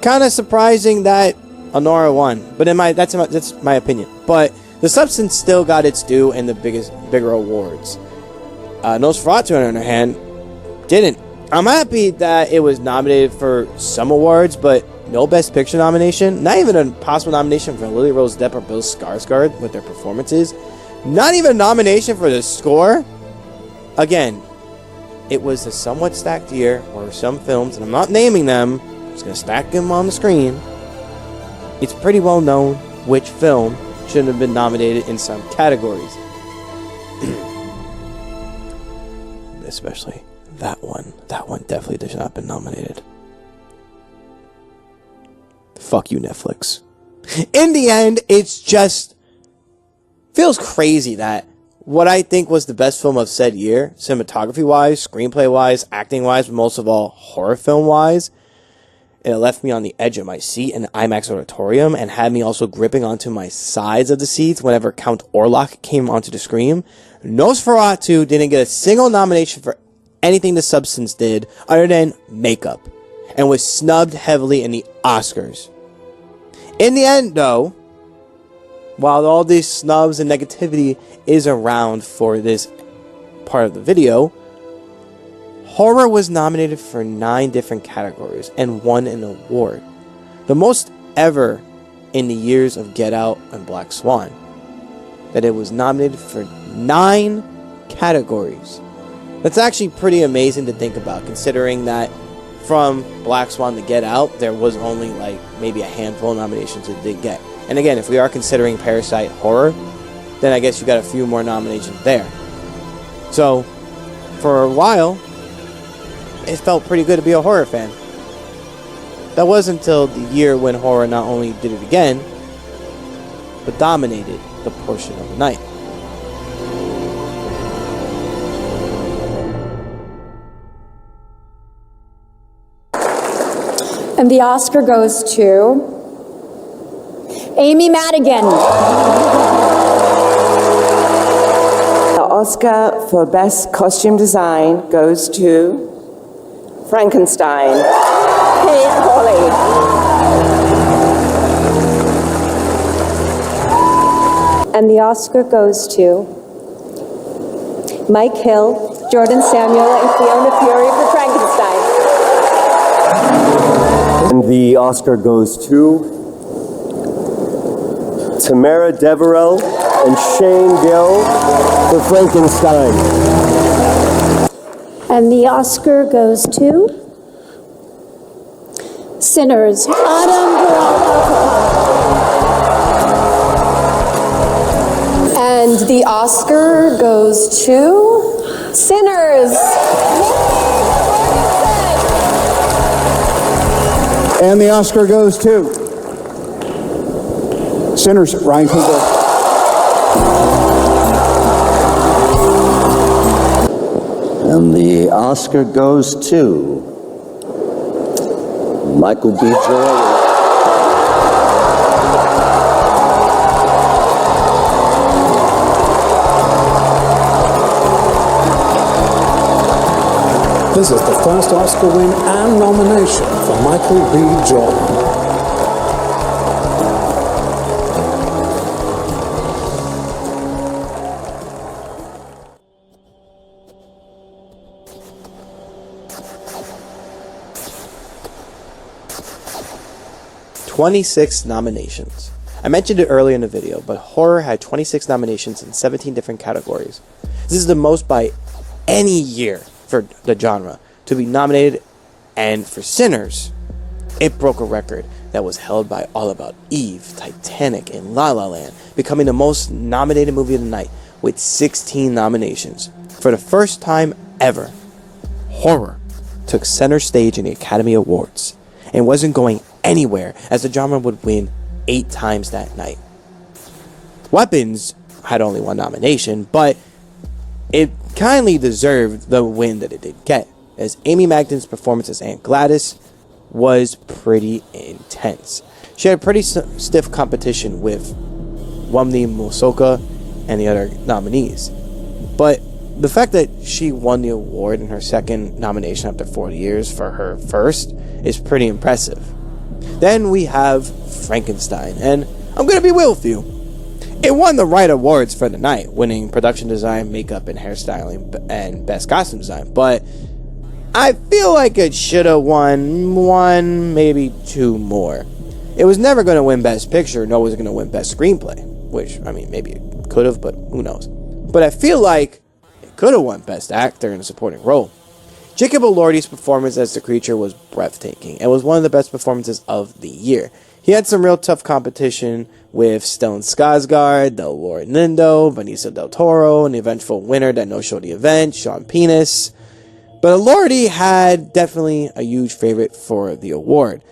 [SPEAKER 4] kind of surprising that Nora won. But that's my opinion. But The Substance still got its due in the bigger awards. Nosferatu, on the other hand, didn't. I'm happy that it was nominated for some awards, but no Best Picture nomination. Not even a possible nomination for Lily Rose Depp or Bill Skarsgård with their performances. Not even a nomination for the score. Again, it was a somewhat stacked year where some films, and I'm not naming them, I'm just going to stack them on the screen. It's pretty well known which film shouldn't have been nominated in some categories. Especially That one definitely should not have been nominated. Fuck you, Netflix. In the end, it's just feels crazy that what I think was the best film of said year, cinematography-wise, screenplay-wise, acting-wise, but most of all, horror film-wise, it left me on the edge of my seat in the IMAX auditorium and had me also gripping onto my sides of the seats whenever Count Orlok came onto the screen. Nosferatu didn't get a single nomination for anything the substance did other than makeup, and was snubbed heavily in the Oscars. In the end, though, while all these snubs and negativity is around for this part of the video, horror was nominated for 9 different categories and won an award. The most ever in the years of Get Out and Black Swan. That it was nominated for 9 categories. That's actually pretty amazing to think about, considering that from Black Swan to Get Out, there was only like maybe a handful of nominations it did get. And again, if we are considering Parasite horror, then I guess you got a few more nominations there. So, for a while, it felt pretty good to be a horror fan. That wasn't until the year when horror not only did it again, but dominated the portion of the night.
[SPEAKER 2] And the Oscar goes to Amy Madigan.
[SPEAKER 9] The Oscar for Best Costume Design goes to Frankenstein. Kate Hawley.
[SPEAKER 2] And the Oscar goes to Mike Hill, Jordan Samuel, and Fiona Fury for Frankenstein.
[SPEAKER 10] And the Oscar goes to Tamara Deverell and Shane Gill for Frankenstein.
[SPEAKER 6] And the Oscar goes to Sinners, Adam
[SPEAKER 2] And the Oscar goes to Sinners.
[SPEAKER 5] And the Oscar goes to Sinners, Ryan Coogler.
[SPEAKER 3] And the Oscar goes to Michael B. Jordan.
[SPEAKER 11] This is the first Oscar win and nomination for Michael B. Jordan.
[SPEAKER 4] "26 nominations. I mentioned it earlier in the video, but horror had 26 nominations in 17 different categories. This is the most by any year for the genre to be nominated, and for Sinners, it broke a record that was held by All About Eve, Titanic, and La La Land, becoming the most nominated movie of the night with 16 nominations. For the first time ever, horror took center stage in the Academy Awards and wasn't going anywhere, as the genre would win 8 times that night. Weapons had only 1 nomination, but it kindly deserved the win that it did get, as Amy Madigan's performance as Aunt Gladys was pretty intense. She had pretty stiff competition with Wunmi Mosaku and the other nominees, but the fact that she won the award in her second nomination after 40 years for her first is pretty impressive. Then we have Frankenstein, and I'm gonna be real with you. It won the right awards for the night, winning production design, makeup, and hairstyling, and best costume design. But I feel like it should have won 1, maybe 2 more. It was never going to win best picture, nor was it going to win best screenplay. Which, I mean, maybe it could have, but who knows. But I feel like it could have won best actor in a supporting role. Jacob Elordi's performance as the creature was breathtaking, and was one of the best performances of the year. He had some real tough competition with Stellan Skarsgård, Delroy Lindo, Benicio del Toro, and the eventual winner that no-showed the event, Sean Penis. But Elordi had definitely a huge favorite for the award.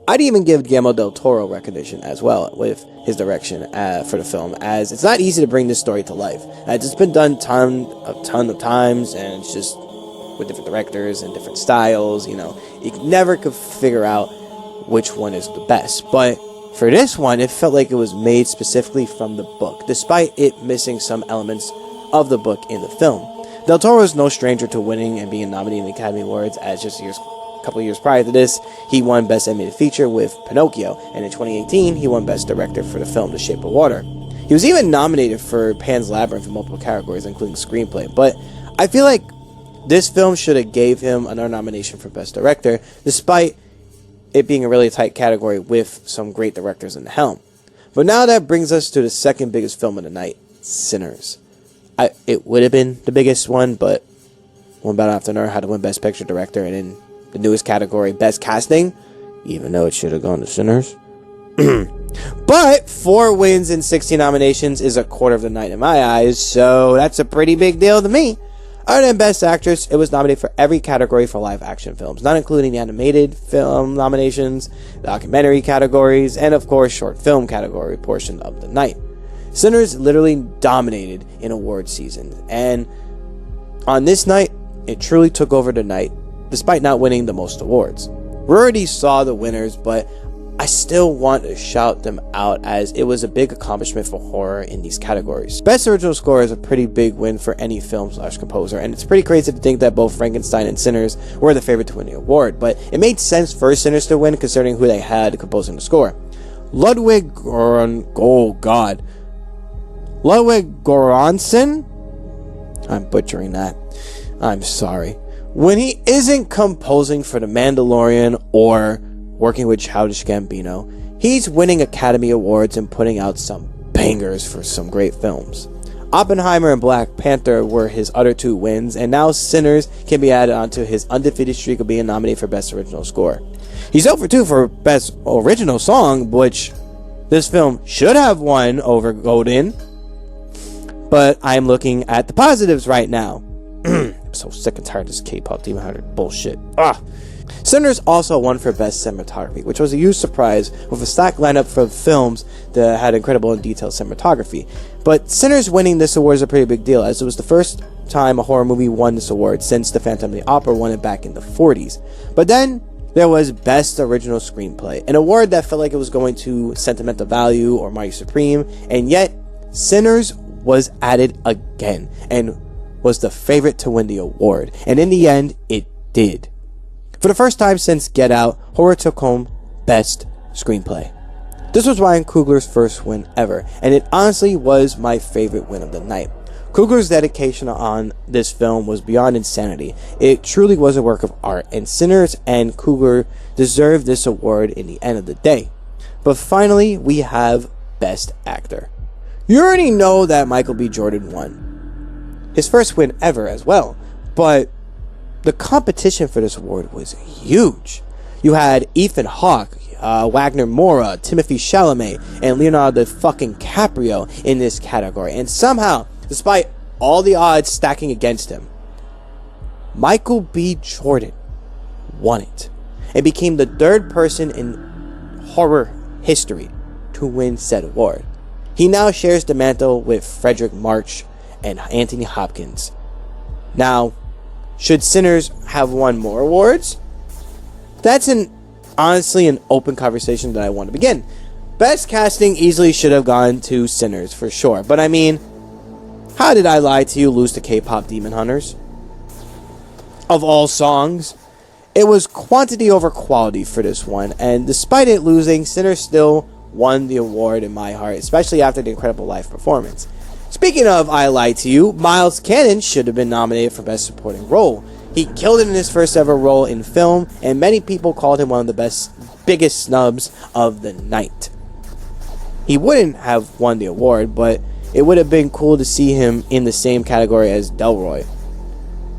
[SPEAKER 4] I'd even give Guillermo del Toro recognition as well with his direction for the film, as it's not easy to bring this story to life. It's been done a ton of times, and it's just with different directors and different styles, you never could figure out which one is the best. But for this one, it felt like it was made specifically from the book, despite it missing some elements of the book in the film. Del Toro is no stranger to winning and being nominated in the Academy Awards, as just a couple of years prior to this, he won Best Animated Feature with Pinocchio, and in 2018, he won Best Director for the film The Shape of Water. He was even nominated for Pan's Labyrinth in multiple categories, including Screenplay, but I feel like this film should have gave him another nomination for Best Director, despite it being a really tight category with some great directors in the helm. But now that brings us to the second biggest film of the night, Sinners. It would have been the biggest one, but One Battle After Another had to win Best Picture Director, and in the newest category, Best Casting, even though it should have gone to Sinners. But 4 wins and 16 nominations is a quarter of the night in my eyes, so that's a pretty big deal to me. Other than Best Actress, it was nominated for every category for live action films, not including the animated film nominations, documentary categories, and of course short film category portion of the night. Sinners literally dominated in award season, and on this night, it truly took over the night, despite not winning the most awards. We already saw the winners, but I still want to shout them out, as it was a big accomplishment for horror in these categories. Best Original Score is a pretty big win for any film/composer, and it's pretty crazy to think that both Frankenstein and Sinners were the favorite to win the award, but it made sense for Sinners to win considering who they had composing the score. Ludwig Göransson? I'm butchering that. I'm sorry. When he isn't composing for The Mandalorian or working with Childish Gambino, he's winning Academy Awards and putting out some bangers for some great films. Oppenheimer and Black Panther were his other 2 wins, and now Sinners can be added onto his undefeated streak of being nominated for Best Original Score. He's 0 for 2 for Best Original Song, which this film should have won over Golden, but I'm looking at the positives right now. I'm so sick and tired of this K-pop Demon Hunter bullshit. Sinners also won for Best Cinematography, which was a huge surprise with a stacked lineup for films that had incredible and detailed cinematography. But Sinners winning this award is a pretty big deal, as it was the first time a horror movie won this award since The Phantom of the Opera won it back in the 40s. But then there was Best Original Screenplay, an award that felt like it was going to Sentimental Value or Mighty Supreme, and yet Sinners was added again and was the favorite to win the award, and in the end, it did. For the first time since Get Out, horror took home Best Screenplay. This was Ryan Coogler's first win ever, and it honestly was my favorite win of the night. Coogler's dedication on this film was beyond insanity. It truly was a work of art, and Sinners and Coogler deserved this award in the end of the day. But finally, we have Best Actor. You already know that Michael B. Jordan won. His first win ever as well, but the competition for this award was huge. You had Ethan Hawke, Wagner Moura, Timothée Chalamet, and Leonardo fucking DiCaprio in this category. And somehow, despite all the odds stacking against him, Michael B. Jordan won it and became the 3rd person in horror history to win said award. He now shares the mantle with Frederick March and Anthony Hopkins. Now, should Sinners have won more awards? That's honestly an open conversation that I want to begin. Best Casting easily should have gone to Sinners for sure, but I mean, how did I Lie to You lose to K-pop Demon Hunters? Of all songs, it was quantity over quality for this one, and despite it losing, Sinners still won the award in my heart, especially after the incredible live performance. Speaking of I Lie to You, Miles Cannon should have been nominated for Best Supporting Role. He killed it in his first ever role in film, and many people called him one of the biggest snubs of the night. He wouldn't have won the award, but it would have been cool to see him in the same category as Delroy.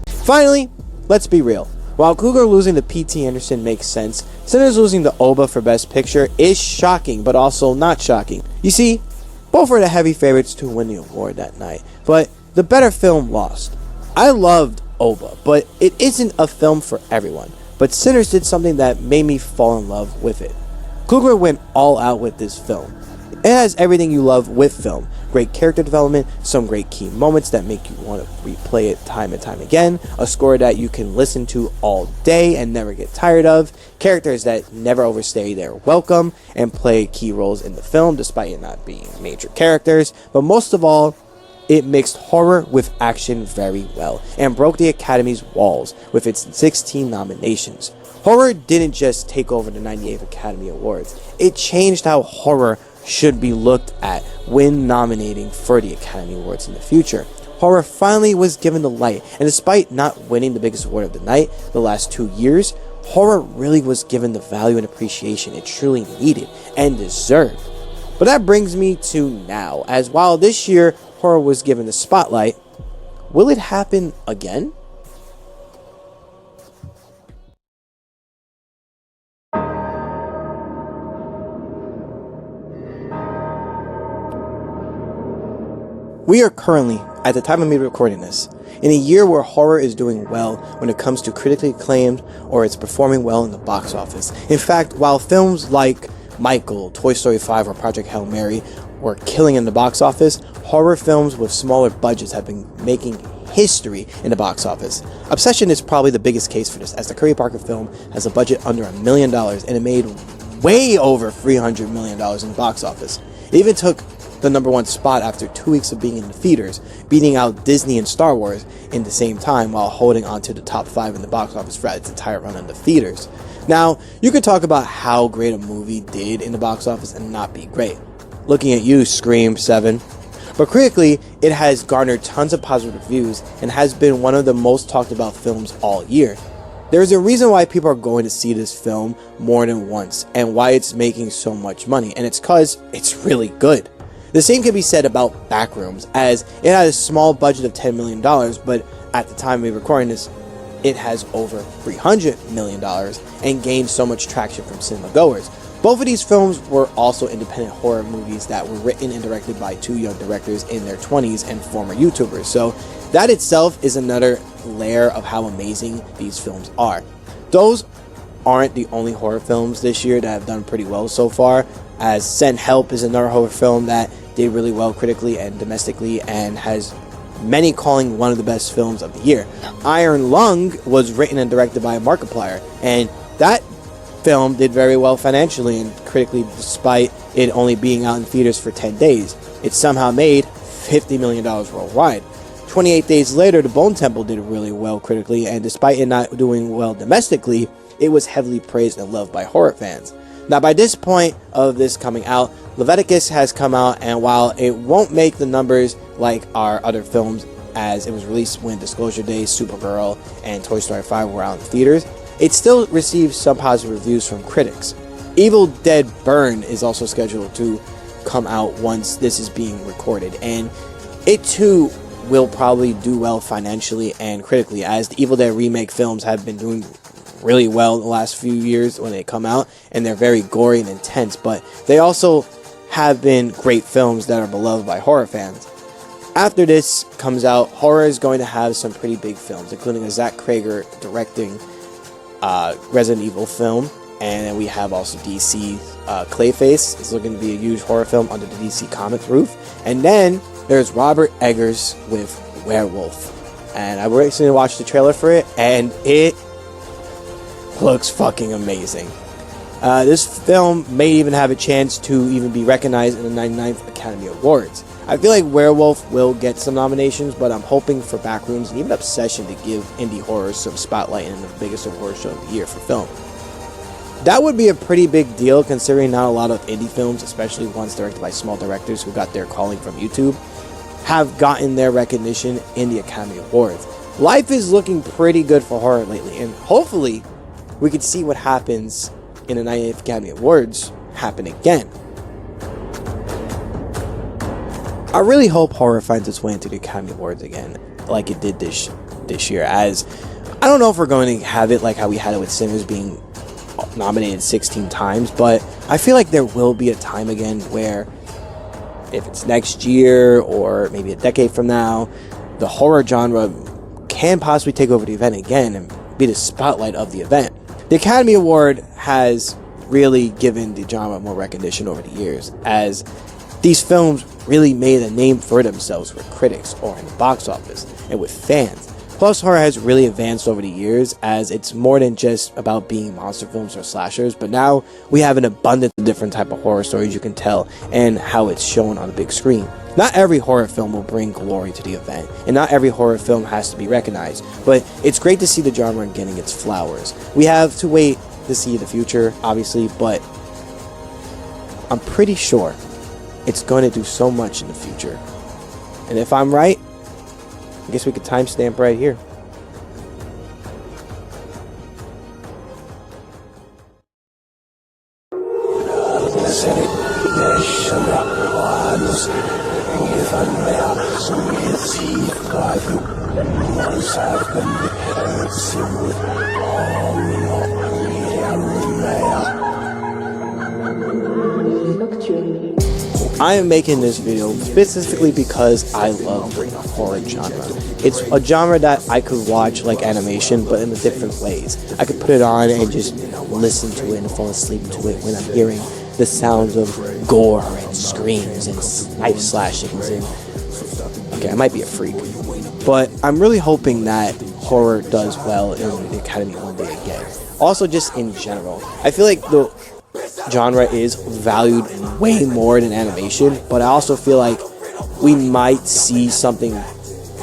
[SPEAKER 4] Finally, let's be real. While Coogler losing to P.T. Anderson makes sense, Sinners losing to Oba for Best Picture is shocking, but also not shocking. You see, both were the heavy favorites to win the award that night, but the better film lost. I loved Oba, but it isn't a film for everyone. But Sinners did something that made me fall in love with it. Coogler went all out with this film. It has everything you love with film. Great character development, some great key moments that make you want to replay it time and time again, a score that you can listen to all day and never get tired of, characters that never overstay their welcome and play key roles in the film despite it not being major characters, but most of all, it mixed horror with action very well and broke the Academy's walls with its 16 nominations. Horror didn't just take over the 98th Academy Awards, it changed how horror should be looked at when nominating for the Academy Awards in the future. Horror finally was given the light, and despite not winning the biggest award of the night the last 2 years, horror really was given the value and appreciation it truly needed and deserved. But that brings me to now, as while this year horror was given the spotlight, will it happen again? We are currently, at the time of me recording this, in a year where horror is doing well when it comes to critically acclaimed or it's performing well in the box office. In fact, while films like Michael, Toy Story 5, or Project Hail Mary were killing in the box office, horror films with smaller budgets have been making history in the box office. Obsession is probably the biggest case for this, as the Kirby Parker film has a budget under $1 million and it made way over $300 million in the box office. It even took the #1 spot after 2 weeks of being in the theaters, beating out Disney and Star Wars in the same time while holding on to the top 5 in the box office for its entire run in the theaters. Now, you could talk about how great a movie did in the box office and not be great. Looking at you, Scream 7. But critically, it has garnered tons of positive reviews and has been one of the most talked about films all year. There's a reason why people are going to see this film more than once and why it's making so much money, and it's because it's really good. The same can be said about Backrooms, as it had a small budget of $10 million, but at the time of recording this, it has over $300 million and gained so much traction from cinema goers. Both of these films were also independent horror movies that were written and directed by 2 young directors in their 20s and former YouTubers, so that itself is another layer of how amazing these films are. Those aren't the only horror films this year that have done pretty well so far, as Send Help is another horror film that did really well critically and domestically and has many calling one of the best films of the year. Iron Lung was written and directed by Markiplier, and that film did very well financially and critically despite it only being out in theaters for 10 days. It somehow made $50 million worldwide. 28 days later, The Bone Temple did really well critically, and despite it not doing well domestically, it was heavily praised and loved by horror fans. Now, by this point of this coming out, Leviticus has come out, and while it won't make the numbers like our other films, as it was released when Disclosure Day, Supergirl, and Toy Story 5 were out in theaters, it still receives some positive reviews from critics. Evil Dead Burn is also scheduled to come out once this is being recorded, and it too will probably do well financially and critically, as the Evil Dead remake films have been doing really well in the last few years when they come out, and they're very gory and intense, but they also have been great films that are beloved by horror fans. After this comes out, horror is going to have some pretty big films, including a Zach Cregger directing Resident Evil film, and then we have also DC Clayface is looking to be a huge horror film under the DC Comics roof, and then there's Robert Eggers with Werewolf, and I recently watched the trailer for it, and it looks fucking amazing. This film may even have a chance to even be recognized in the 99th Academy Awards. I feel like Werewolf will get some nominations, but I'm hoping for Backrooms and even Obsession to give indie horror some spotlight in the biggest award show of the year for film. That would be a pretty big deal, considering not a lot of indie films, especially ones directed by small directors who got their calling from YouTube, have gotten their recognition in the Academy Awards. Life is looking pretty good for horror lately, and hopefully we could see what happens in the 98th Academy Awards happen again. I really hope horror finds its way into the Academy Awards again, like it did this year, as I don't know if we're going to have it like how we had it with Sinners being nominated 16 times, but I feel like there will be a time again where, if it's next year or maybe a decade from now, the horror genre can possibly take over the event again and be the spotlight of the event. The Academy Award has really given the genre more recognition over the years, as these films really made a name for themselves with critics or in the box office and with fans. Plus, horror has really advanced over the years, as it's more than just about being monster films or slashers, but now we have an abundance of different type of horror stories you can tell and how it's shown on the big screen. Not every horror film will bring glory to the event, and not every horror film has to be recognized, but it's great to see the genre getting its flowers. We have to wait to see the future, obviously, but I'm pretty sure it's going to do so much in the future. And if I'm right, I guess we could timestamp right here. I am making this video specifically because I love the horror genre. It's a genre that I could watch like animation, but in different ways. I could put it on and just listen to it and fall asleep to it when I'm hearing the sounds of gore and screams and knife slashings. And okay, I might be a freak, but I'm really hoping that horror does well in the Academy one day again. Also, just in general, I feel like the genre is valued way more than animation, but I also feel like we might see something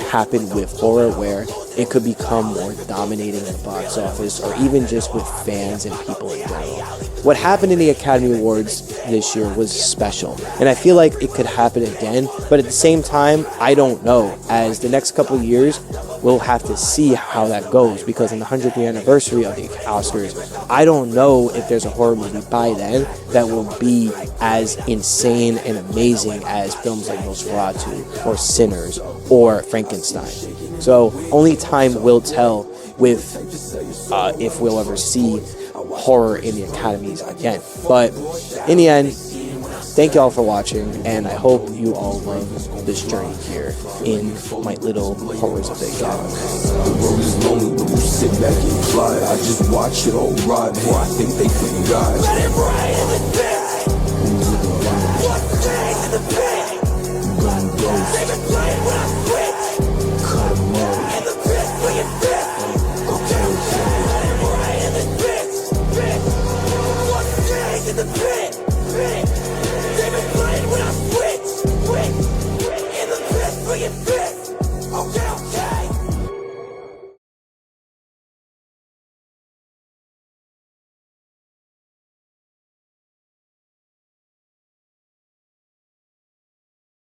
[SPEAKER 4] happen with horror where it could become more dominating in the box office, or even just with fans and people in general. What happened in the Academy Awards this year was special, and I feel like it could happen again, but at the same time, I don't know, as the next couple of years, we'll have to see how that goes, because in the 100th year anniversary of the Oscars, I don't know if there's a horror movie by then that will be as insane and amazing as films like Nosferatu, or Sinners, or Frankenstein. So only time will tell with if we'll ever see horror in the academies again. But in the end, thank you all for watching, and I hope you all love this journey here in my little horrors of the academy.
[SPEAKER 12] The world is lonely when you sit back and fly. I just watch it all ride, boy, I think they forgot. Let it rain in the pit. What's in the pit? They've been playing when I quit. Cut them off. In the pit, bring it back. Okay. Let it rain in the pit. What's in the pit? They've been playing when I quit. In the pit, bring it back.